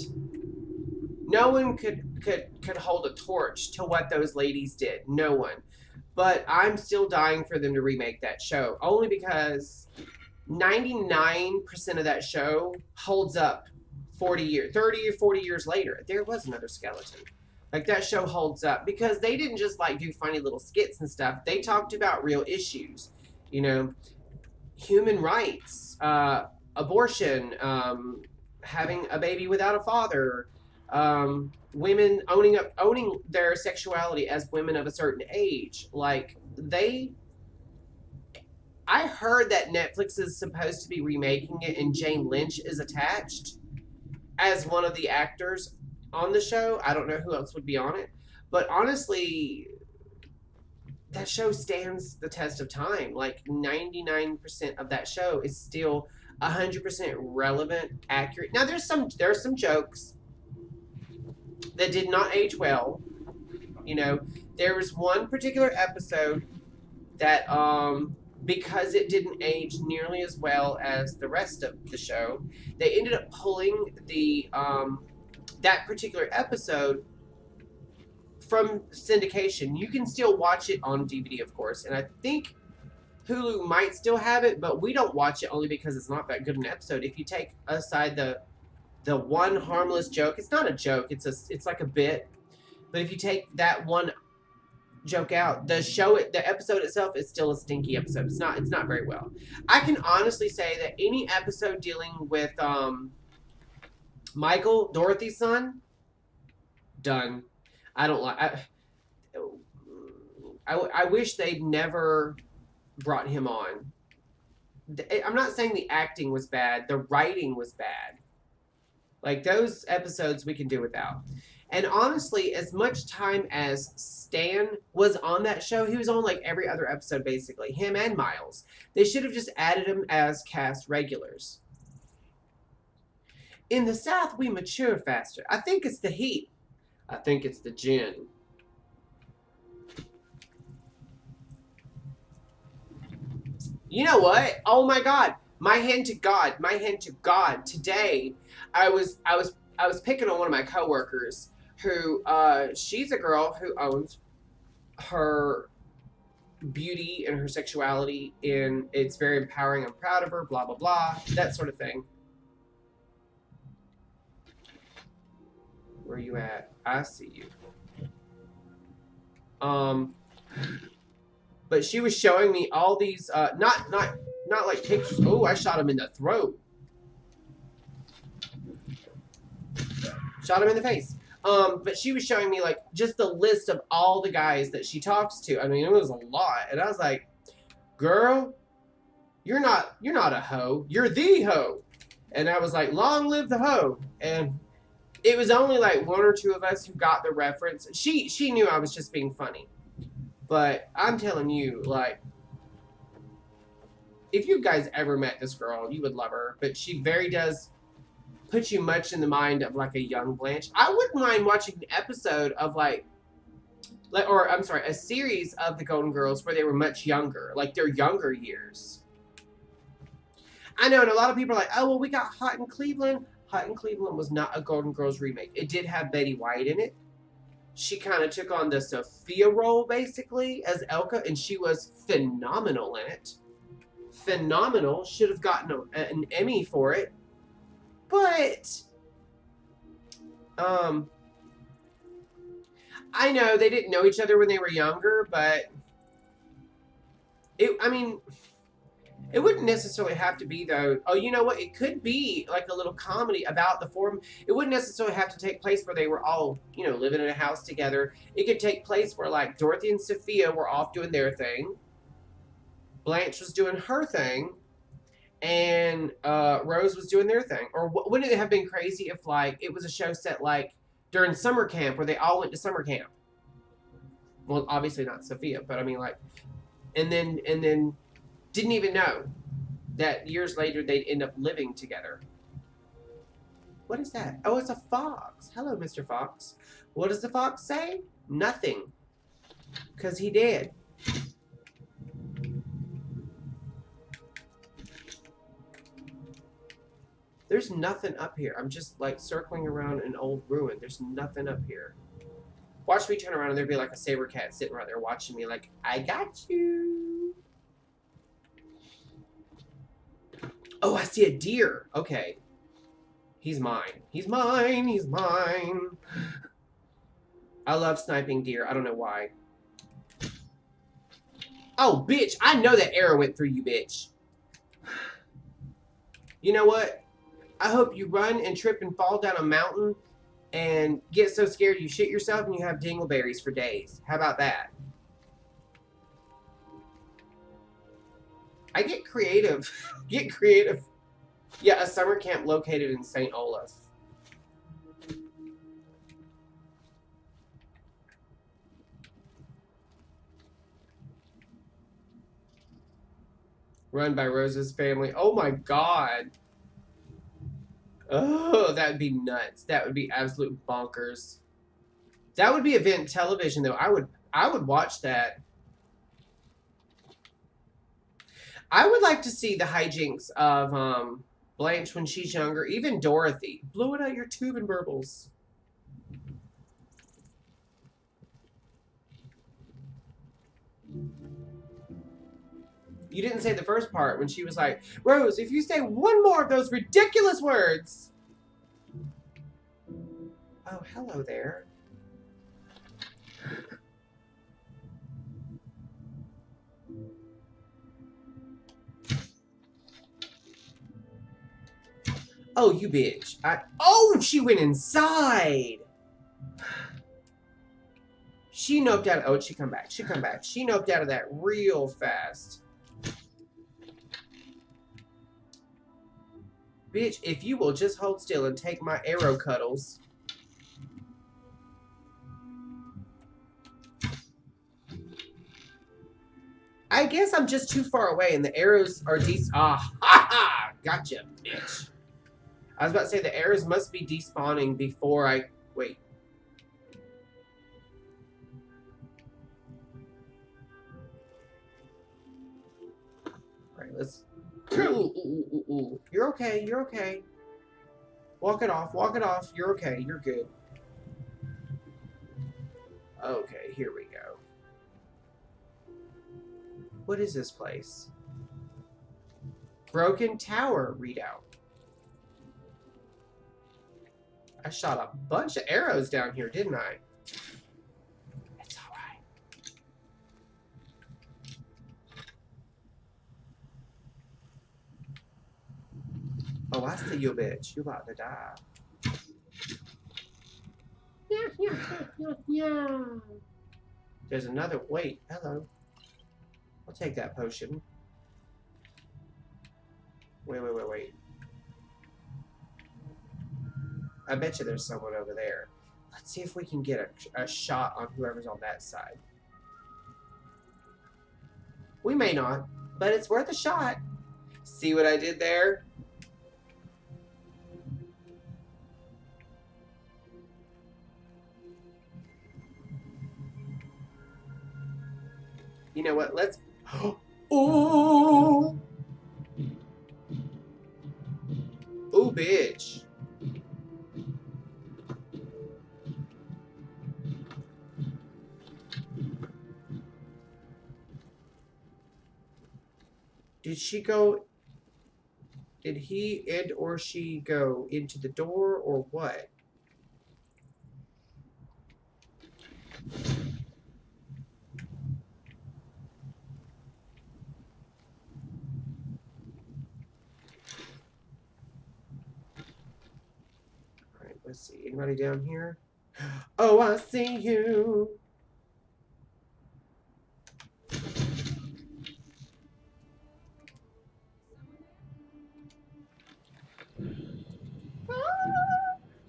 no one could hold a torch to what those ladies did. No one. But I'm still dying for them to remake that show, only because 99% of that show holds up 30 or 40 years later. There was another skeleton. Like, that show holds up because they didn't just like do funny little skits and stuff. They talked about real issues, human rights, abortion, having a baby without a father, women owning their sexuality as women of a certain age. Like, I heard that Netflix is supposed to be remaking it, and Jane Lynch is attached as one of the actors on the show. I don't know who else would be on it, but honestly, that show stands the test of time. Like, 99% of that show is still 100% relevant, accurate. Now there's some jokes that did not age well. There was one particular episode that because it didn't age nearly as well as the rest of the show, they ended up pulling the that particular episode from syndication. You can still watch it on DVD, of course, and I think Hulu might still have it, but we don't watch it only because it's not that good an episode. If you take aside the one harmless joke, it's not a joke, it's like a bit, but if you take that one joke out, the episode itself is still a stinky episode. It's not very well. I can honestly say that any episode dealing with Michael, Dorothy's son, done. I don't like. I wish they'd never brought him on. I'm not saying the acting was bad. The writing was bad. Like, those episodes we can do without. And honestly, as much time as Stan was on that show, he was on like every other episode basically. Him and Miles. They should have just added him as cast regulars. In the South, we mature faster. I think it's the heat. I think it's the gin. You know what? Oh my God. My hand to God. My hand to God. Today, I was picking on one of my coworkers who, she's a girl who owns her beauty and her sexuality, and it's very empowering. I'm proud of her, blah, blah, blah, that sort of thing. Where are you at? I see you. But she was showing me all these, not like pictures. Oh, I shot him in the throat. Shot him in the face. But she was showing me like just the list of all the guys that she talks to. I mean, it was a lot. And I was like, girl, you're not a hoe. You're the hoe. And I was like, long live the hoe. And it was only like one or two of us who got the reference. She knew I was just being funny. But I'm telling you, like, if you guys ever met this girl, you would love her. But she very does put you much in the mind of like a young Blanche. I wouldn't mind watching an episode of a series of the Golden Girls where they were much younger, like their younger years. I know, and a lot of people are like, oh, well, we got Hot in Cleveland. Hot in Cleveland was not a Golden Girls remake. It did have Betty White in it. She kind of took on the Sophia role, basically, as Elka, and she was phenomenal in it. Phenomenal. Should have gotten an Emmy for it. But, I know they didn't know each other when they were younger, but it wouldn't necessarily have to be, though. Oh, you know what? It could be like a little comedy about the form. It wouldn't necessarily have to take place where they were all, you know, living in a house together. It could take place where, like, Dorothy and Sophia were off doing their thing. Blanche was doing her thing. And Rose was doing their thing. Or wouldn't it have been crazy if, like, it was a show set, like, during summer camp where they all went to summer camp? Well, obviously not Sophia, but I mean, like, and then didn't even know that years later they'd end up living together. What is that? Oh, it's a fox. Hello, Mr. Fox. What does the fox say? Nothing. Because he did. There's nothing up here. I'm just like circling around an old ruin. There's nothing up here. Watch me turn around and there'd be like a saber cat sitting right there watching me like, I got you. Oh, I see a deer. Okay. He's mine. He's mine. He's mine. I love sniping deer. I don't know why. Oh, bitch. I know that arrow went through you, bitch. You know what? I hope you run and trip and fall down a mountain and get so scared you shit yourself and you have dingleberries for days. How about that? I get creative. Get creative. Yeah, a summer camp located in St. Olaf. Run by Rose's family. Oh my God. Oh, that would be nuts. That would be absolute bonkers. That would be event television, though. I would watch that. I would like to see the hijinks of Blanche when she's younger. Even Dorothy. Blow it out your tube and burbles. You didn't say the first part when she was like, Rose, if you say one more of those ridiculous words. Oh, hello there. Oh, you bitch. Oh, she went inside. She noped out. Oh, she come back. She come back. She noped out of that real fast. Bitch, if you will just hold still and take my arrow cuddles. I guess I'm just too far away and the arrows are ha ha! Gotcha, bitch. I was about to say the arrows must be despawning before I... Wait. Alright, let's... Ooh. You're okay, you're okay. Walk it off, you're okay, you're good. Okay, here we go. What is this place? Broken Tower readout. I shot a bunch of arrows down here, didn't I? It's alright. Oh, I see you, bitch. You about to die. There's another... Wait, hello. I'll take that potion. Wait. I bet you there's someone over there. Let's see if we can get a shot on whoever's on that side. We may not, but it's worth a shot. See what I did there? You know what? Let's... Ooh! Ooh, bitch. Did she go... Did he and or she go into the door or what? Alright, let's see. Anybody down here? Oh, I see you.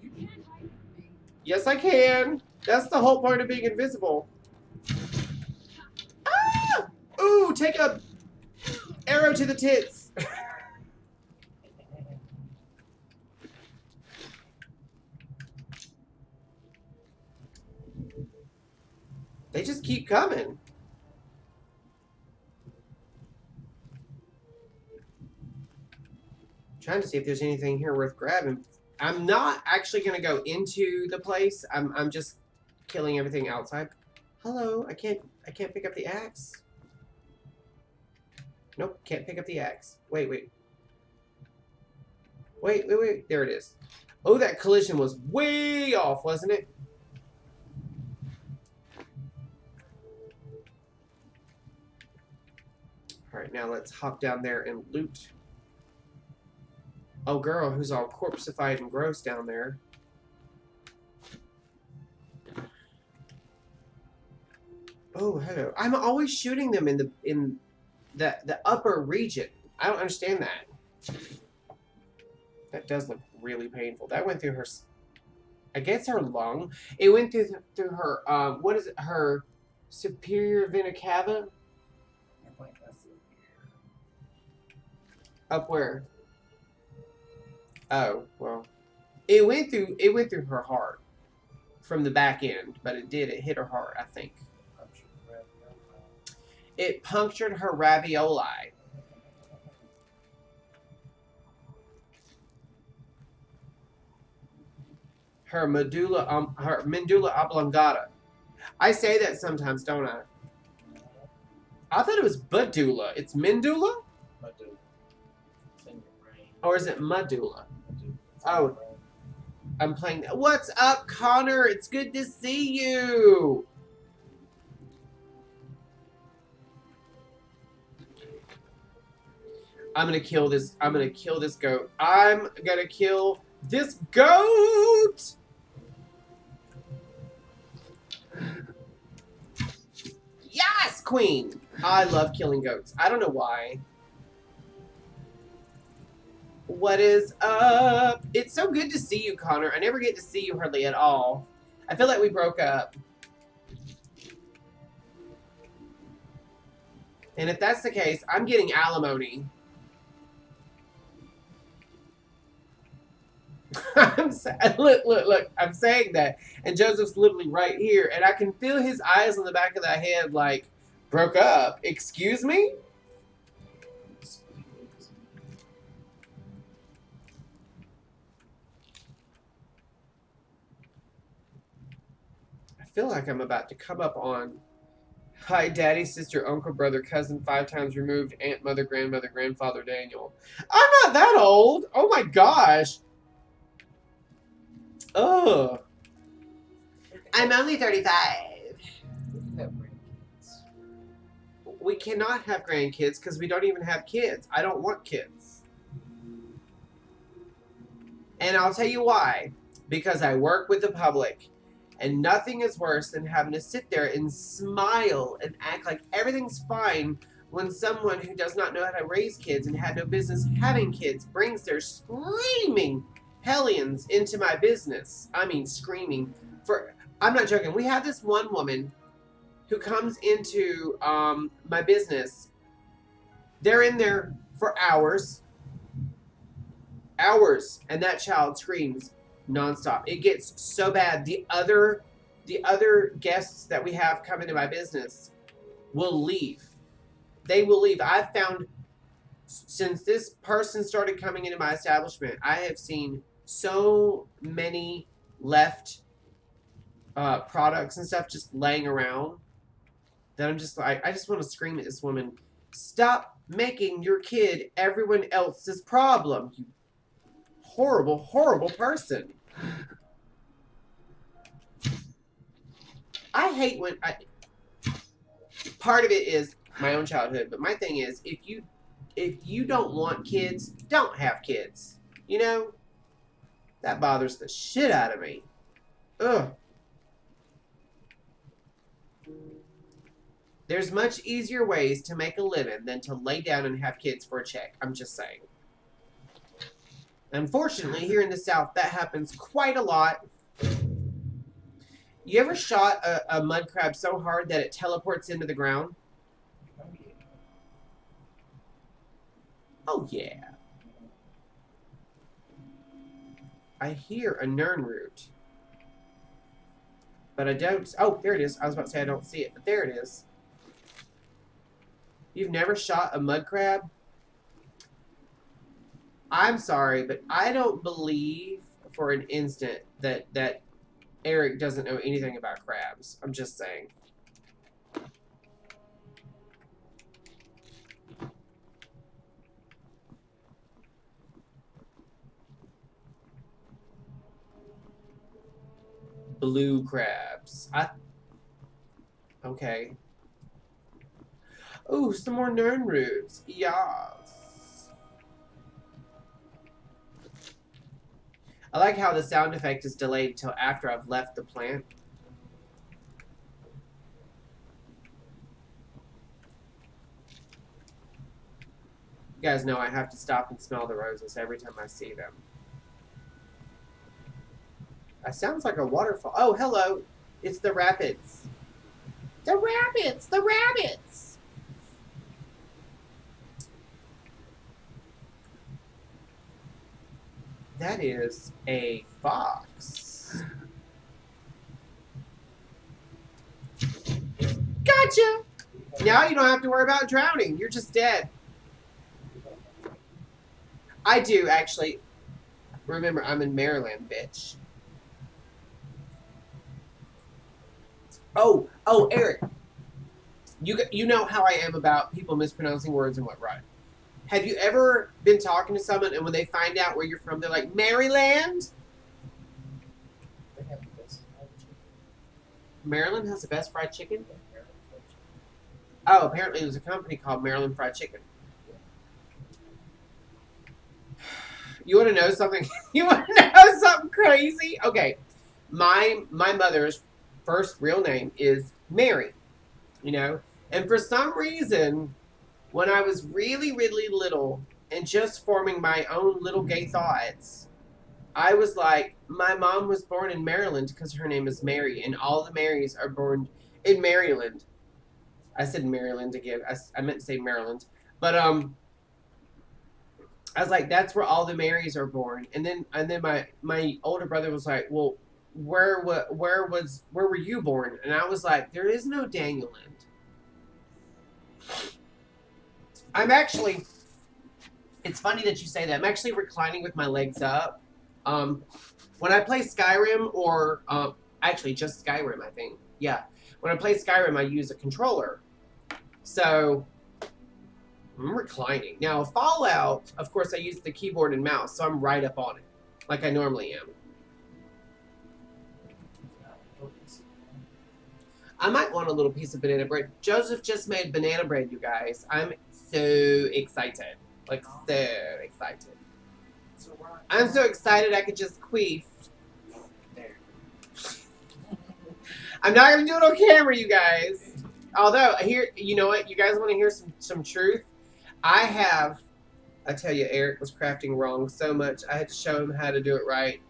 You can't hide from me. Yes, I can. That's the whole point of being invisible. Ah! Ooh, take a arrow to the tits. They just keep coming. Trying to see if there's anything here worth grabbing. I'm not actually gonna go into the place. I'm just killing everything outside. Hello, I can't pick up the axe. Nope, can't pick up the axe. Wait. There it is. Oh, that collision was way off, wasn't it? Alright, now let's hop down there and loot. Oh, girl, who's all corpseified and gross down there. Oh, hello. I'm always shooting them in the upper region. I don't understand that. That does look really painful. That went through her, I guess her lung. It went through her, what is it? Her superior vena cava? Up where? Oh, well. It went through her heart from the back end, but it hit her heart, I think. It punctured her ravioli. Her medulla oblongata. I say that sometimes, don't I? I thought it was medulla. It's medulla? Medulla. It's in your brain. Or is it medulla? Medulla. Oh. I'm playing. What's up, Connor? It's good to see you. I'm gonna kill this. I'm gonna kill this goat. I'm gonna kill this goat. Yes, queen. I love killing goats. I don't know why. What is up? It's so good to see you, Connor. I never get to see you hardly at all. I feel like we broke up. And if that's the case, I'm getting alimony. Look. I'm saying that. And Joseph's literally right here. And I can feel his eyes on the back of that head like, broke up. Excuse me? I feel like I'm about to come up on hi, daddy, sister, uncle, brother, cousin, 5 times removed, aunt, mother, grandmother, grandfather, Daniel. I'm not that old. Oh my gosh. Oh. I'm only 35. We have grandkids. We cannot have grandkids because we don't even have kids. I don't want kids. And I'll tell you why. Because I work with the public. And nothing is worse than having to sit there and smile and act like everything's fine when someone who does not know how to raise kids and had no business having kids brings their screaming hellions into my business. I mean, screaming. I'm not joking. We have this one woman who comes into my business. They're in there for hours. Hours. And that child screams nonstop. It gets so bad. The other guests that we have come into my business will leave. They will leave. I've found since this person started coming into my establishment, I have seen so many left products and stuff just laying around that I'm just like, I just want to scream at this woman. Stop making your kid everyone else's problem, you horrible, horrible person. I hate when part of it is my own childhood, but my thing is if you don't want kids, don't have kids. You know? That bothers the shit out of me. Ugh. There's much easier ways to make a living than to lay down and have kids for a check. I'm just saying. Unfortunately, here in the South, that happens quite a lot. You ever shot a mud crab so hard that it teleports into the ground? Oh, yeah. I hear a Nernroot. But I don't... Oh, there it is. I was about to say I don't see it, but there it is. You've never shot a mud crab? I'm sorry, but I don't believe for an instant that Eric doesn't know anything about crabs. I'm just saying. Blue crabs. Okay. Ooh, some more Nernroots. Yes. I like how the sound effect is delayed until after I've left the plant. You guys know I have to stop and smell the roses every time I see them. That sounds like a waterfall. Oh, hello. It's the rapids. The rabbits! The rabbits! That is a fox. Gotcha! Now you don't have to worry about drowning. You're just dead. I do, actually. Remember, I'm in Maryland, bitch. Oh, Eric. You know how I am about people mispronouncing words and whatnot. Have you ever been talking to someone and when they find out where you're from, they're like, Maryland? They have the best fried chicken. Maryland has the best fried chicken? Yeah, Maryland fried chicken. Oh, apparently there's a company called Maryland Fried Chicken. You want to know something? You want to know something crazy? Okay. My mother's first real name is Mary. You know? And for some reason, when I was really, really little, and just forming my own little gay thoughts, I was like, my mom was born in Maryland because her name is Mary, and all the Marys are born in Maryland. I said Maryland again. I meant to say Maryland, but I was like, that's where all the Marys are born. And then my older brother was like, well, where were you born? And I was like, there is no Daniel Land. I'm actually, it's funny that you say that. I'm actually reclining with my legs up. When I play Skyrim, or actually just Skyrim, I think. Yeah. When I play Skyrim, I use a controller. So I'm reclining. Now, Fallout, of course, I use the keyboard and mouse, so I'm right up on it, like I normally am. I might want a little piece of banana bread. Joseph just made banana bread, you guys. I'm so excited. Like, so excited. I'm so excited I could just queef. There. I'm not going to do it on camera, you guys. Although, here, you know what? You guys want to hear some truth? I tell you, Eric was crafting wrong so much. I had to show him how to do it right.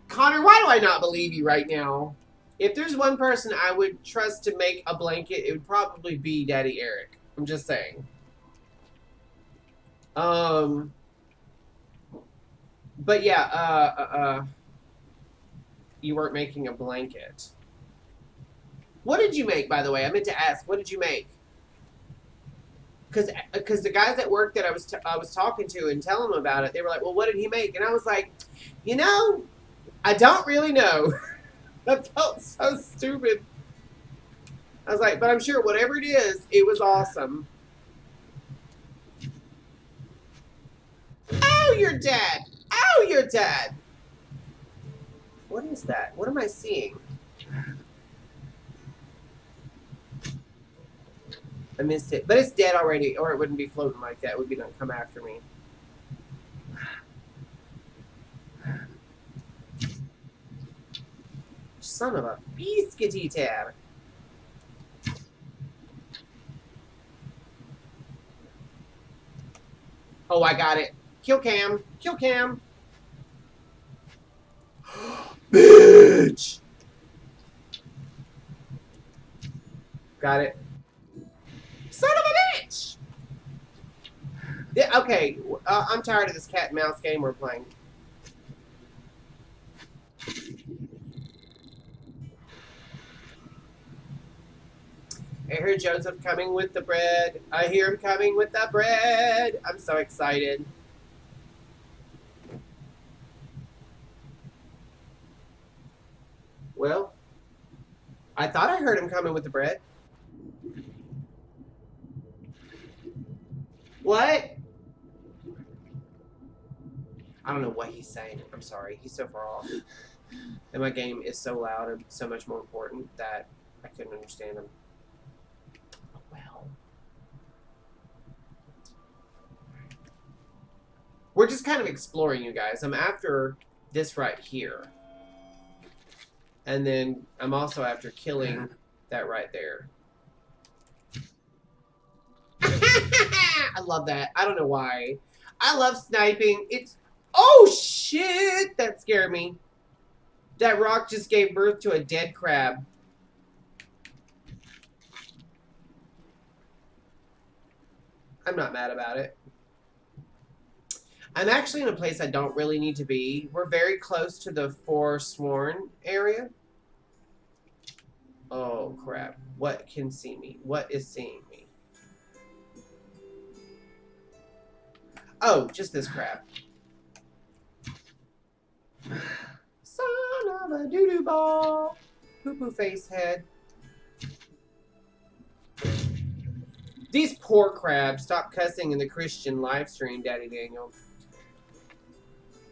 Connor, why do I not believe you right now? If there's one person I would trust to make a blanket, it would probably be Daddy Eric. I'm just saying. But yeah, you weren't making a blanket. What did you make, by the way? I meant to ask, what did you make? Because the guys at work that I was talking to and telling them about it, they were like, well, what did he make? And I was like, you know, I don't really know. That felt so stupid. I was like, but I'm sure whatever it is, it was awesome. Oh, you're dead. Oh, you're dead. What is that? What am I seeing? I missed it. But it's dead already, or it wouldn't be floating like that. It would be done come after me. Son of a biscuity tab. Oh, I got it. Kill Cam. Kill Cam. Bitch. Got it. Son of a bitch. Yeah, okay, I'm tired of this cat and mouse game we're playing. I hear Joseph coming with the bread. I hear him coming with the bread. I'm so excited. Well, I thought I heard him coming with the bread. What? I don't know what he's saying. I'm sorry. He's so far off. And my game is so loud and so much more important that I couldn't understand him. Oh, well. We're just kind of exploring, you guys. I'm after this right here. And then I'm also after killing that right there. I love that. I don't know why. I love sniping. It's... Oh, shit! That scared me. That rock just gave birth to a dead crab. I'm not mad about it. I'm actually in a place I don't really need to be. We're very close to the Forsworn area. Oh, crap. What can see me? What is seeing me? Oh, just this crap. Son of a doo-doo ball. Poo-poo face head. These poor crabs. Stop cussing in the Christian live stream, Daddy Daniel.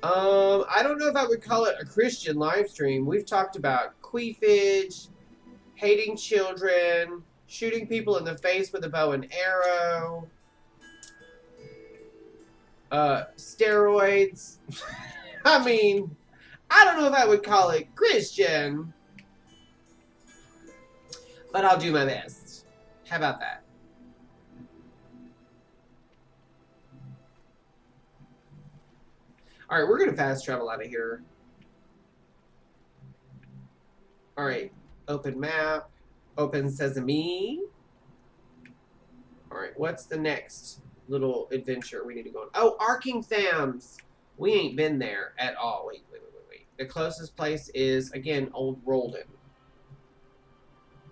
I don't know if I would call it a Christian live stream. We've talked about queefage, hating children, shooting people in the face with a bow and arrow, steroids. I mean, I don't know if I would call it Christian, but I'll do my best. How about that? Alright, we're gonna fast travel out of here. Alright. Open map. Open sesame. Alright, what's the next little adventure we need to go on? Oh, Arkinghams! We ain't been there at all. Wait. The closest place is, again, Old Rolden.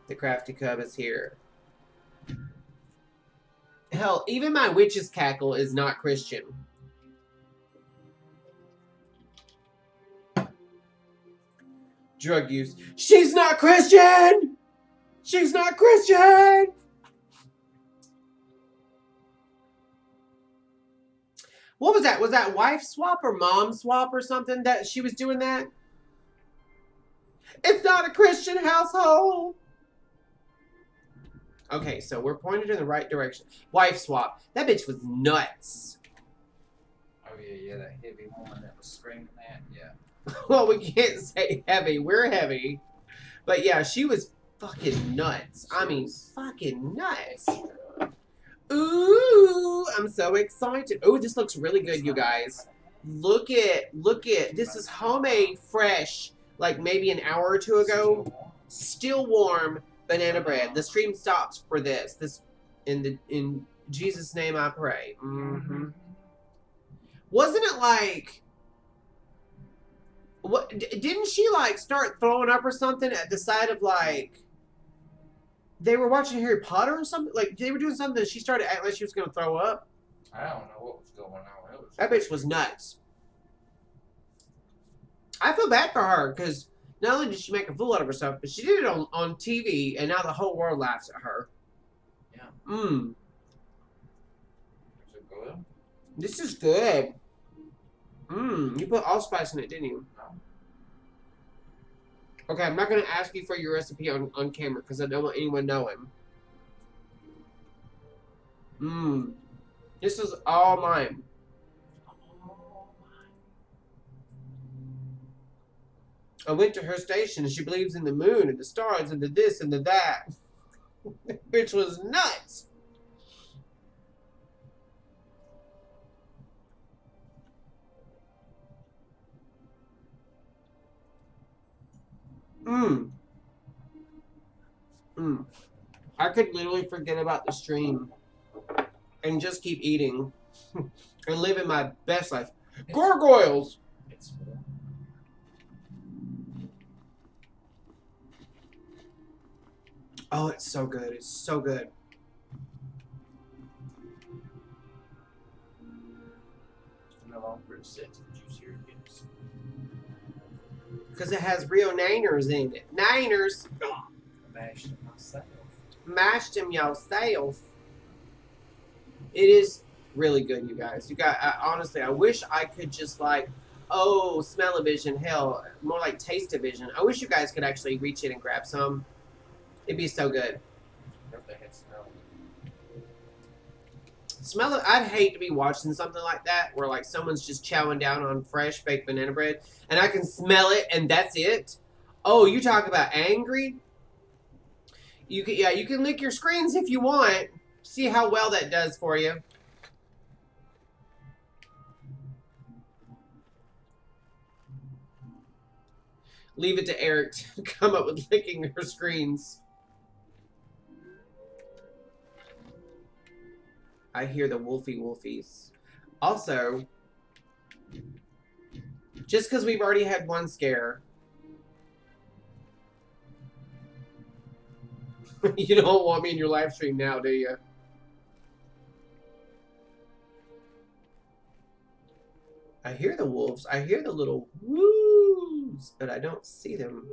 The Crafty Cub is here. Hell, even my witch's cackle is not Christian. Drug use. She's not Christian! She's not Christian! What was that? Was that wife swap or mom swap or something that she was doing that? It's not a Christian household. Okay, so we're pointed in the right direction. Wife swap. That bitch was nuts. Oh yeah, that heavy woman that was screaming that, yeah. Well, we can't say heavy. We're heavy. But yeah, she was fucking nuts. I mean, fucking nuts. Ooh, I'm so excited. Oh, this looks really good, you guys. Look at, this is homemade, fresh, like maybe an hour or two ago. Still warm banana bread. The stream stops for this. In Jesus' name I pray. Mm-hmm. Wasn't it like, what, didn't she like start throwing up or something at the side of like, they were watching Harry Potter or something? Like, they were doing something and she started acting like she was going to throw up? I don't know what was going on. That bitch was nuts. I feel bad for her because not only did she make a fool out of herself, but she did it on TV and now the whole world laughs at her. Yeah. Mmm. Is it good? This is good. Mmm. You put allspice in it, didn't you? No. Okay, I'm not going to ask you for your recipe on camera because I don't want anyone knowing. Mmm. This is all mine. I went to her station and she believes in the moon and the stars and the this and the that. Which was nuts. Mmm. Mmm. I could literally forget about the stream and just keep eating and living my best life. Gargoyles! It's warm. Oh, it's so good. It's so good. No longer a six, the juicier it gets. Because it has real naners in it. Naners! Mashed it myself. Mashed them yourself. It is really good, you guys. You got, honestly, I wish I could just like, oh, smell-o-vision, hell, more like taste-o-vision. I wish you guys could actually reach in and grab some. It'd be so good. If they had smell. Smell it. I'd hate to be watching something like that where like someone's just chowing down on fresh baked banana bread and I can smell it and that's it. Oh, you talk about angry? You can lick your screens if you want. See how well that does for you. Leave it to Eric to come up with licking her screens. I hear the wolfies. Also, just because we've already had one scare, you don't want me in your live stream now, do you? I hear the wolves. I hear the little woos, but I don't see them.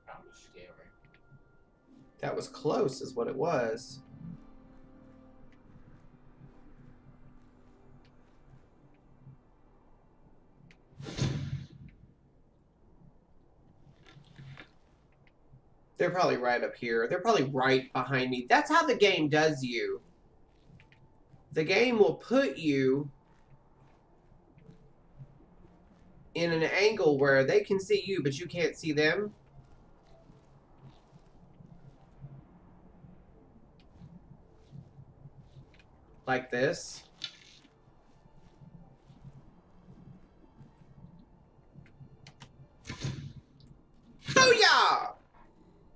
That was scary. That was close, is what it was. They're probably right up here. They're probably right behind me. That's how the game does you. The game will put you in an angle where they can see you, but you can't see them. Like this.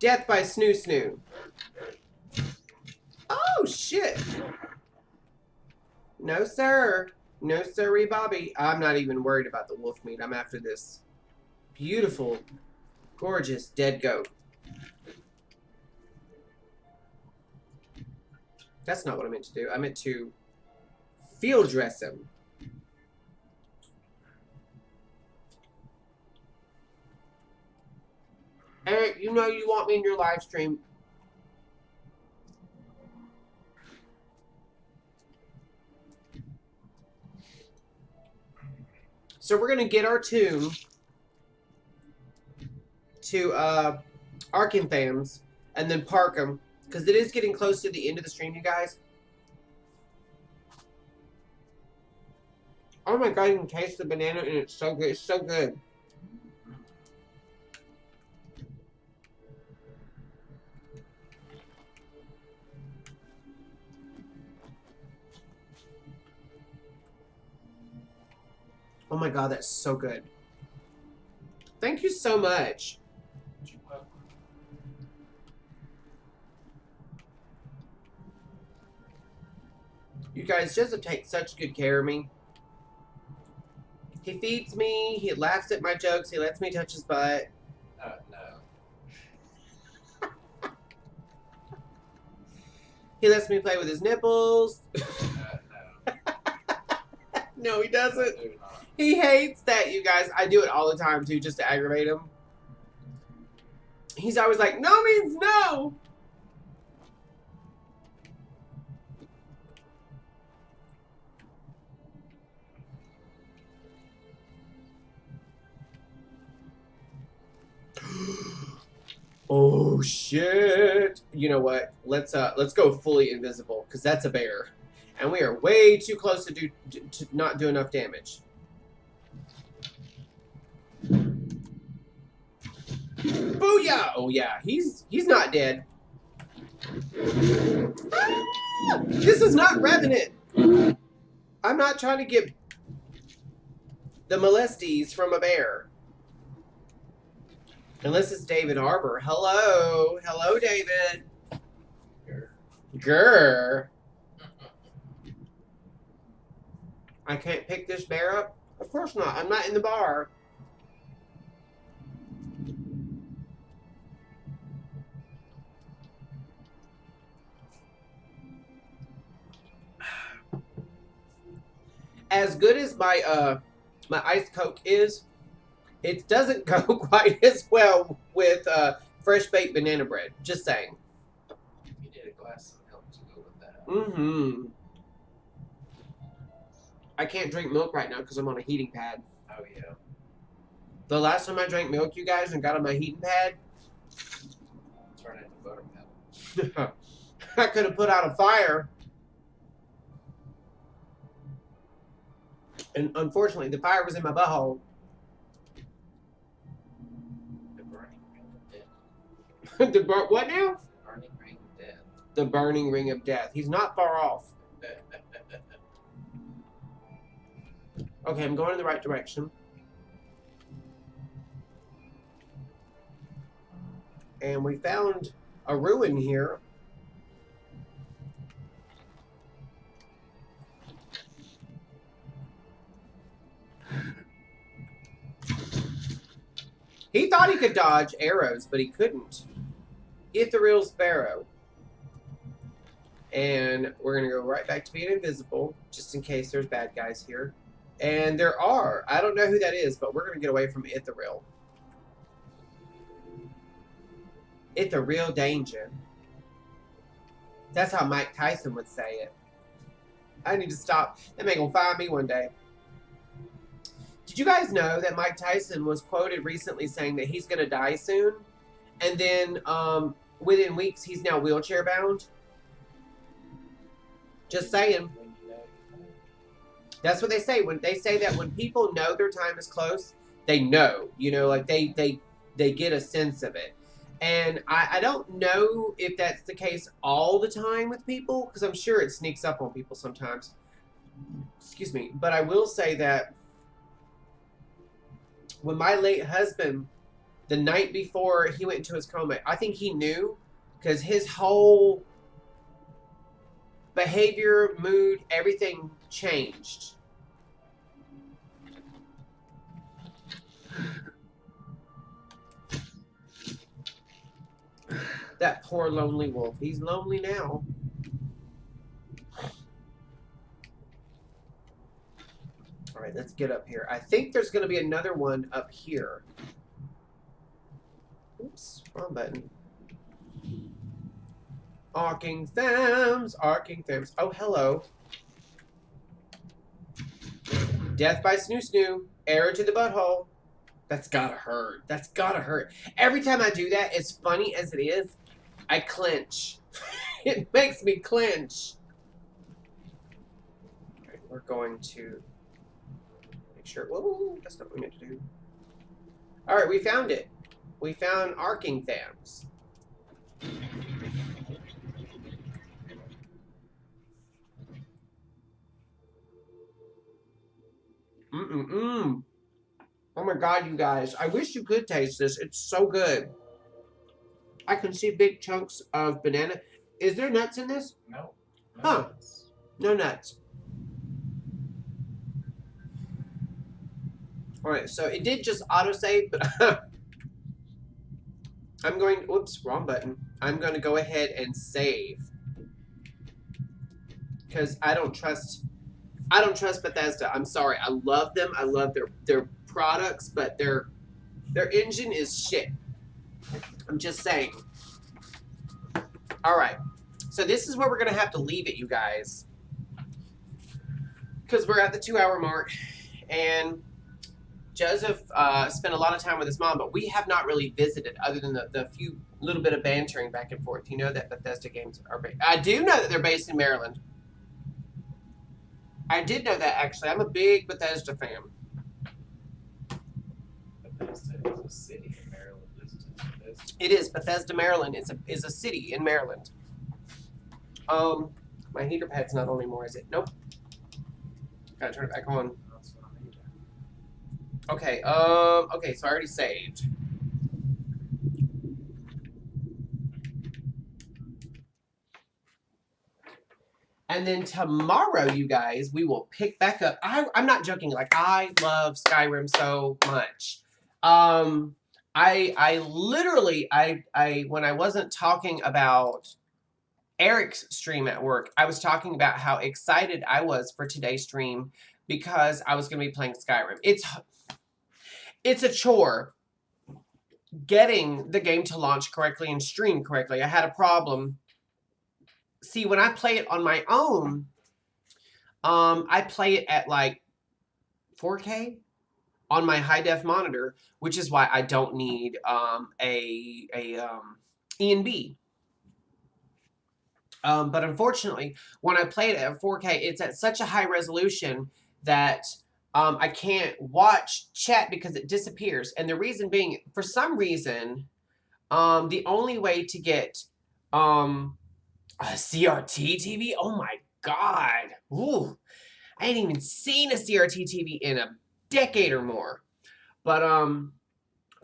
Death by Snoo Snoo. Oh, shit. No, sir. No, sirree, Bobby. I'm not even worried about the wolf meat. I'm after this beautiful, gorgeous dead goat. That's not what I meant to do. I meant to field dress him. Eric, you know you want me in your live stream. So we're gonna get our tune to Arkanthams and then park them because it is getting close to the end of the stream, you guys. Oh my god, you can taste the banana and it's so good. It's so good. Oh my god, that's so good. Thank you so much. You guys, Joseph takes such good care of me. He feeds me, he laughs at my jokes, he lets me touch his butt. No. He lets me play with his nipples. No. No, he doesn't. I do not. He hates that, you guys. I do it all the time, too, just to aggravate him. He's always like, no means no. Oh, shit. You know what? Let's go fully invisible, because that's a bear. And we are way too close to not do enough damage. Booyah! Oh yeah, he's not dead. Ah! This is not Revenant. I'm not trying to get the molesties from a bear. Unless it's David Arbor. Hello. Hello, David. Grr. I can't pick this bear up? Of course not. I'm not in the bar. As good as my my iced Coke is, it doesn't go quite as well with fresh baked banana bread. Just saying. You need a glass of milk to go with that. Mm-hmm. I can't drink milk right now because I'm on a heating pad. Oh yeah. The last time I drank milk, you guys, and got on my heating pad, Turn it into buttermilk. I could have put out a fire. And unfortunately, the fire was in my butthole. The burning ring of death. What now? Burning ring of death. The burning ring of death. He's not far off. Okay, I'm going in the right direction. And we found a ruin here. He thought he could dodge arrows, but he couldn't. Ethereal Sparrow. And we're going to go right back to being invisible, just in case there's bad guys here. And there are. I don't know who that is, but we're going to get away from Ethereal. Ethereal danger. That's how Mike Tyson would say it. I need to stop. They may gonna find me one day. Did you guys know that Mike Tyson was quoted recently saying that he's gonna die soon? And then within weeks, he's now wheelchair bound? Just saying. That's what they say. When they say that when people know their time is close, they know. You know, like they get a sense of it. And I don't know if that's the case all the time with people, because I'm sure it sneaks up on people sometimes. Excuse me. But I will say that when my late husband the night before he went into his coma. I think he knew because his whole behavior, mood, everything changed. That poor lonely wolf. He's lonely now. All right, let's get up here. I think there's going to be another one up here. Oops, wrong button. Arcing Thems, Arcing Thems. Oh, hello. Death by Snoo Snoo. Arrow to the butthole. That's gotta hurt. That's gotta hurt. Every time I do that, as funny as it is, I clench. It makes me clench. Alright, we're going to make sure. Whoa, that's not what we meant to do. Alright, we found it. We found Arcing Thems. Oh my god, you guys. I wish you could taste this. It's so good. I can see big chunks of banana. Is there nuts in this? No. Huh. No nuts. Alright, so it did just autosave, but I'm going, whoops, wrong button. I'm going to go ahead and save. Because I don't trust Bethesda. I'm sorry. I love them. I love their products, but their engine is shit. I'm just saying. All right. So this is where we're going to have to leave it, you guys. Because we're at the 2-hour mark. And Joseph spent a lot of time with his mom, but we have not really visited other than the few little bit of bantering back and forth. You know that Bethesda games are based. I do know that they're based in Maryland. I did know that, actually. I'm a big Bethesda fan. Bethesda is a city in Maryland, isn't it? It is. Bethesda, Maryland is a city in Maryland. My heater pad's not on anymore, is it? Nope. Gotta turn it back on. That's what I need. Okay, okay, so I already saved. And then tomorrow, you guys, we will pick back up. I'm not joking. Like, I love Skyrim so much. I literally, when I wasn't talking about Eric's stream at work, I was talking about how excited I was for today's stream because I was going to be playing Skyrim. It's a chore getting the game to launch correctly and stream correctly. I had a problem. See, when I play it on my own, I play it at like 4K on my high-def monitor, which is why I don't need E&B. But unfortunately, when I play it at 4K, it's at such a high resolution that I can't watch chat because it disappears. And the reason being, for some reason, the only way to get a CRT TV? Oh my god. Ooh. I ain't even seen a CRT TV in a decade or more. But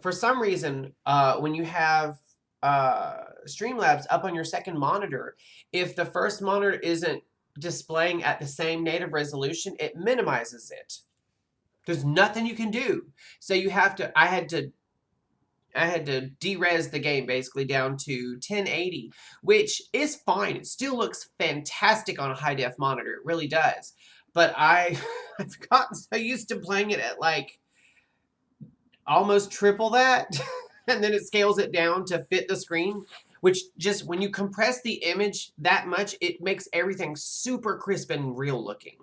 for some reason, when you have Streamlabs up on your second monitor, if the first monitor isn't displaying at the same native resolution, it minimizes it. There's nothing you can do. So you have to, I had to de-res the game basically down to 1080, which is fine. It still looks fantastic on a high-def monitor. It really does. But I've gotten so used to playing it at like almost triple that, and then it scales it down to fit the screen, which just, when you compress the image that much, it makes everything super crisp and real looking.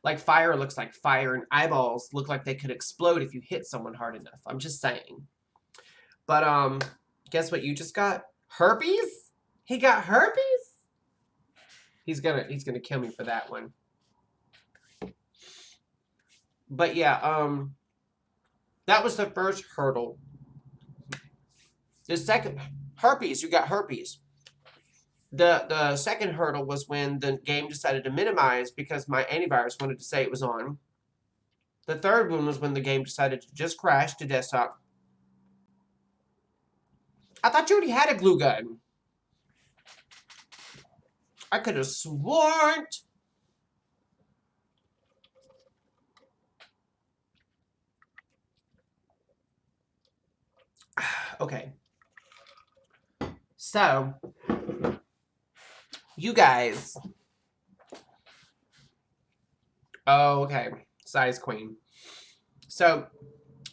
Like fire looks like fire, and eyeballs look like they could explode if you hit someone hard enough. I'm just saying. But, guess what you just got? Herpes? He got herpes? He's gonna kill me for that one. But yeah, that was the first hurdle. The second, herpes, you got herpes. The second hurdle was when the game decided to minimize because my antivirus wanted to say it was on. The third one was when the game decided to just crash to desktop. I thought you already had a glue gun. I could have sworn. Okay. So, you guys. Oh, okay. Size queen. So,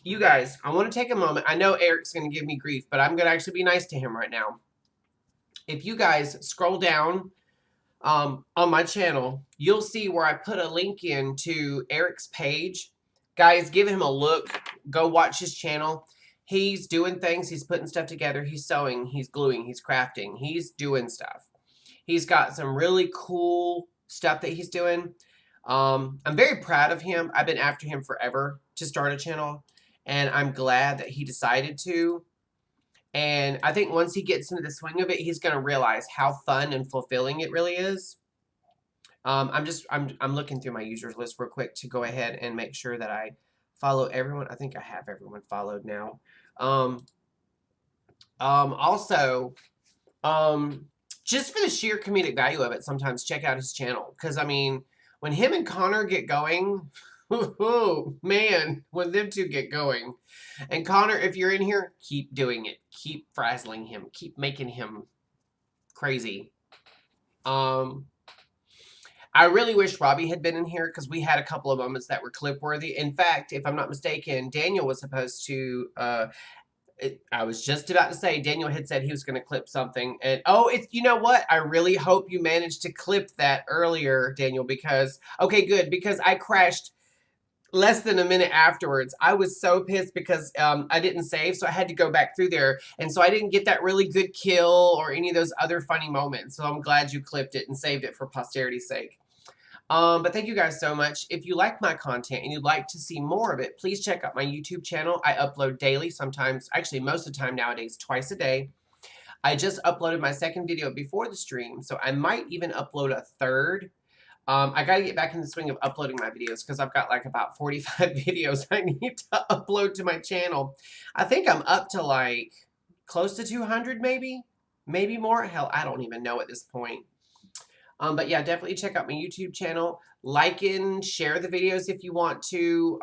you guys, I want to take a moment. I know Eric's going to give me grief, but I'm going to actually be nice to him right now. If you guys scroll down on my channel, you'll see where I put a link in to Eric's page. Guys, give him a look. Go watch his channel. He's doing things. He's putting stuff together. He's sewing. He's gluing. He's crafting. He's doing stuff. He's got some really cool stuff that he's doing. I'm very proud of him. I've been after him forever to start a channel, and I'm glad that he decided to. And I think once he gets into the swing of it, he's going to realize how fun and fulfilling it really is. I'm looking through my users list real quick to go ahead and make sure that I follow everyone. I think I have everyone followed now. Also, just for the sheer comedic value of it, sometimes check out his channel. Because, I mean, when him and Connor get going, oh, man, when them two get going. And Connor, if you're in here, keep doing it. Keep frazzling him. Keep making him crazy. I really wish Robbie had been in here because we had a couple of moments that were clip-worthy. In fact, if I'm not mistaken, Daniel was supposed to... I was just about to say, Daniel had said he was going to clip something. And, oh, you know what? I really hope you managed to clip that earlier, Daniel, because... Okay, good, because I crashed less than a minute afterwards. I was so pissed because I didn't save, so I had to go back through there. And so I didn't get that really good kill or any of those other funny moments. So I'm glad you clipped it and saved it for posterity's sake. But thank you guys so much. If you like my content and you'd like to see more of it, please check out my YouTube channel. I upload daily, sometimes, actually most of the time nowadays, twice a day. I just uploaded my second video before the stream, so I might even upload a third. I got to get back in the swing of uploading my videos because I've got like about 45 videos I need to upload to my channel. I think I'm up to like close to 200 maybe more. Hell, I don't even know at this point. But yeah, definitely check out my YouTube channel. Like and share the videos if you want to.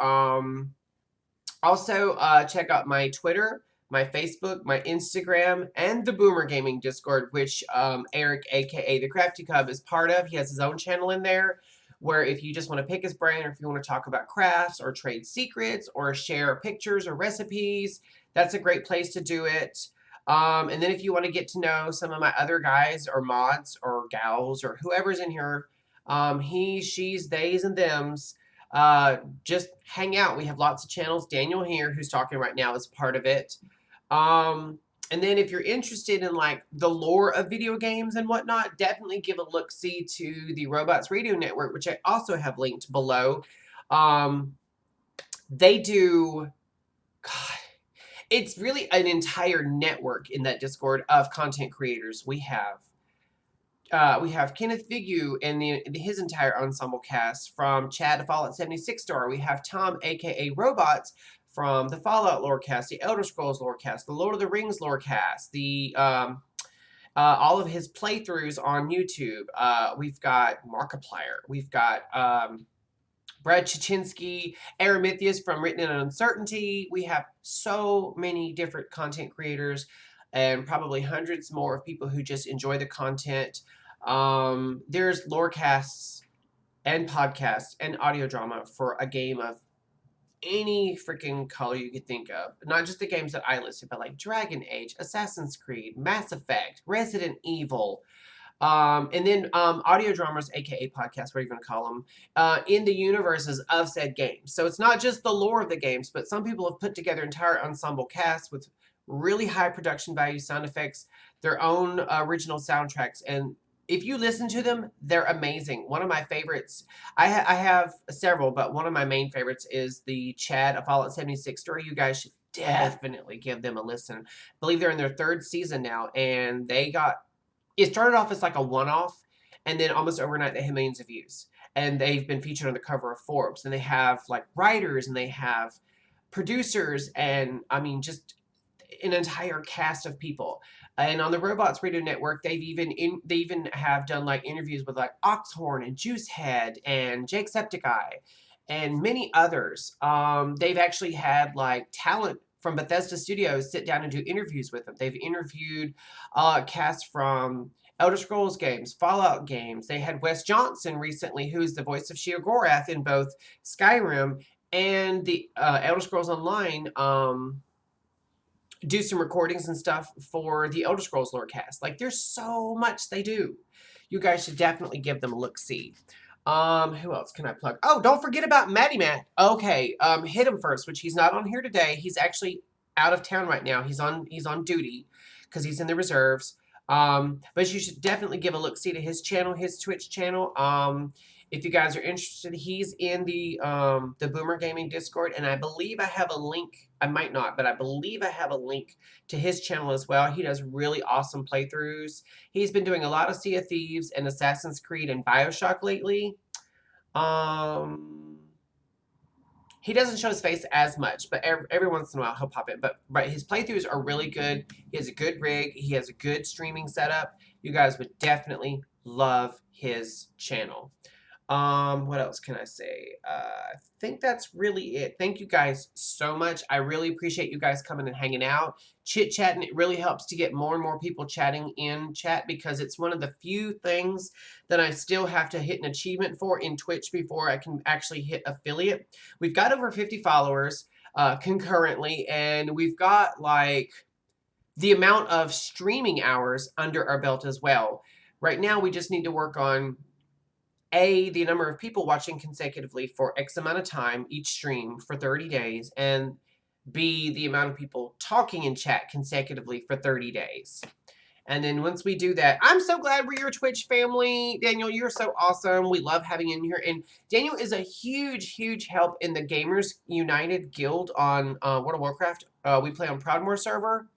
Also, check out my Twitter, my Facebook, my Instagram, and the Boomer Gaming Discord, which Eric, a.k.a. The Crafty Cub, is part of. He has his own channel in there where if you just want to pick his brain or if you want to talk about crafts or trade secrets or share pictures or recipes, that's a great place to do it. And then if you want to get to know some of my other guys or mods or gals or whoever's in here, he, she's, theys, and thems, just hang out. We have lots of channels. Daniel here, who's talking right now, is part of it. And then if you're interested in like the lore of video games and whatnot, definitely give a look-see to the Robots Radio Network, which I also have linked below. They do, God, it's really an entire network in that Discord of content creators. We have Kenneth Figu and his entire ensemble cast, from Chad the Fallout 76 Star. We have Tom, aka Robots, from the Fallout Lorecast, the Elder Scrolls Lorecast, the Lord of the Rings Lorecast, the all of his playthroughs on YouTube. We've got Markiplier. We've got Brad Chichinsky, Aramithius from Written in Uncertainty. We have so many different content creators and probably hundreds more of people who just enjoy the content. There's lorecasts and podcasts and audio drama for a game of any freaking color you could think of. Not just the games that I listed, but like Dragon Age, Assassin's Creed, Mass Effect, Resident Evil, and then audio dramas, aka podcasts, whatever you want to call them, in the universes of said games. So it's not just the lore of the games, but some people have put together entire ensemble casts with really high production value sound effects, their own original soundtracks, and if you listen to them, they're amazing. One of my favorites, I have several, but one of my main favorites is the Chad of Fallout 76 story. You guys should definitely give them a listen. I believe they're in their third season now, and it started off as like a one-off, and then almost overnight they had millions of views. And they've been featured on the cover of Forbes, and they have like writers, and they have producers, and I mean, just an entire cast of people. And on the Robots Radio Network, they even have done like interviews with like Oxhorn and Juicehead and Jacksepticeye and many others. They've actually had like talent from Bethesda Studios sit down and do interviews with them. They've interviewed cast from Elder Scrolls games, Fallout games. They had Wes Johnson recently, who's the voice of Sheogorath in both Skyrim and the Elder Scrolls Online. Do some recordings and stuff for the Elder Scrolls Lorecast. Like, there's so much they do. You guys should definitely give them a look-see. Who else can I plug? Oh, don't forget about Matty Matt. Okay, hit him first, which he's not on here today. He's actually out of town right now. He's on duty because he's in the reserves. But you should definitely give a look-see to his channel, his Twitch channel. If you guys are interested, he's in the Boomer Gaming Discord, and I believe I have a link. I might not, but I believe I have a link to his channel as well. He does really awesome playthroughs. He's been doing a lot of Sea of Thieves and Assassin's Creed and BioShock lately. He doesn't show his face as much, but every once in a while he'll pop in. But his playthroughs are really good. He has a good rig. He has a good streaming setup. You guys would definitely love his channel. What else can I say? I think that's really it. Thank you guys so much. I really appreciate you guys coming and hanging out, chit-chatting. It really helps to get more and more people chatting in chat because it's one of the few things that I still have to hit an achievement for in Twitch before I can actually hit affiliate. We've got over 50 followers concurrently, and we've got like the amount of streaming hours under our belt as well. Right now, we just need to work on A, the number of people watching consecutively for X amount of time each stream for 30 days, and B, the amount of people talking in chat consecutively for 30 days. And then once we do that, I'm so glad we're your Twitch family. Daniel, you're so awesome. We love having you in here. And Daniel is a huge, huge help in the Gamers United Guild on World of Warcraft. We play on Proudmoore server.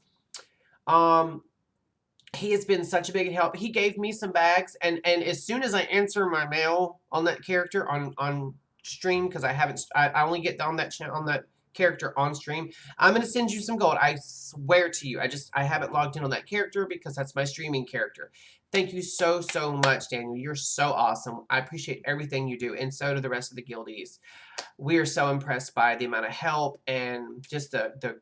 He has been such a big help. He gave me some bags, and as soon as I answer my mail on that character on stream, because I only get on that character on stream, I'm gonna send you some gold. I swear to you. I haven't logged in on that character because that's my streaming character. Thank you so much, Daniel. You're so awesome. I appreciate everything you do, and so do the rest of the guildies. We are so impressed by the amount of help and just the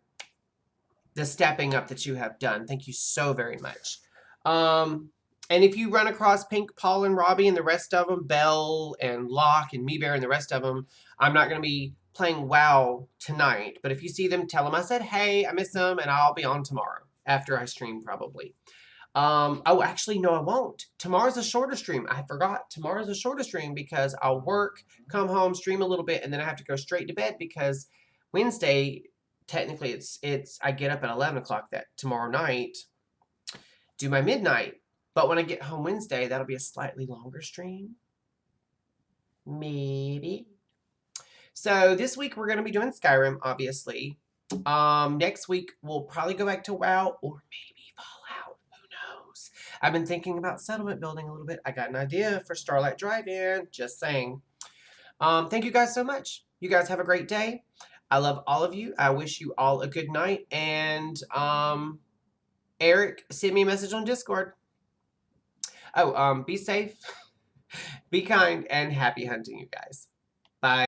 stepping up that you have done. Thank you so very much. And if you run across Pink, Paul, and Robbie and the rest of them, Belle and Locke and Me Bear and the rest of them, I'm not going to be playing WoW tonight. But if you see them, tell them I said, hey, I miss them, and I'll be on tomorrow after I stream probably. Oh, actually, no, I won't. Tomorrow's a shorter stream. I forgot. Tomorrow's a shorter stream because I'll work, come home, stream a little bit, and then I have to go straight to bed because Wednesday, technically, I get up at 11 o'clock tomorrow night, do my midnight. But when I get home Wednesday, that'll be a slightly longer stream. Maybe. So this week we're going to be doing Skyrim, obviously. Next week we'll probably go back to WoW or maybe Fallout. Who knows? I've been thinking about settlement building a little bit. I got an idea for Starlight Drive-In. Just saying. Thank you guys so much. You guys have a great day. I love all of you. I wish you all a good night. And Eric, send me a message on Discord. Oh, be safe, be kind, and happy hunting, you guys. Bye.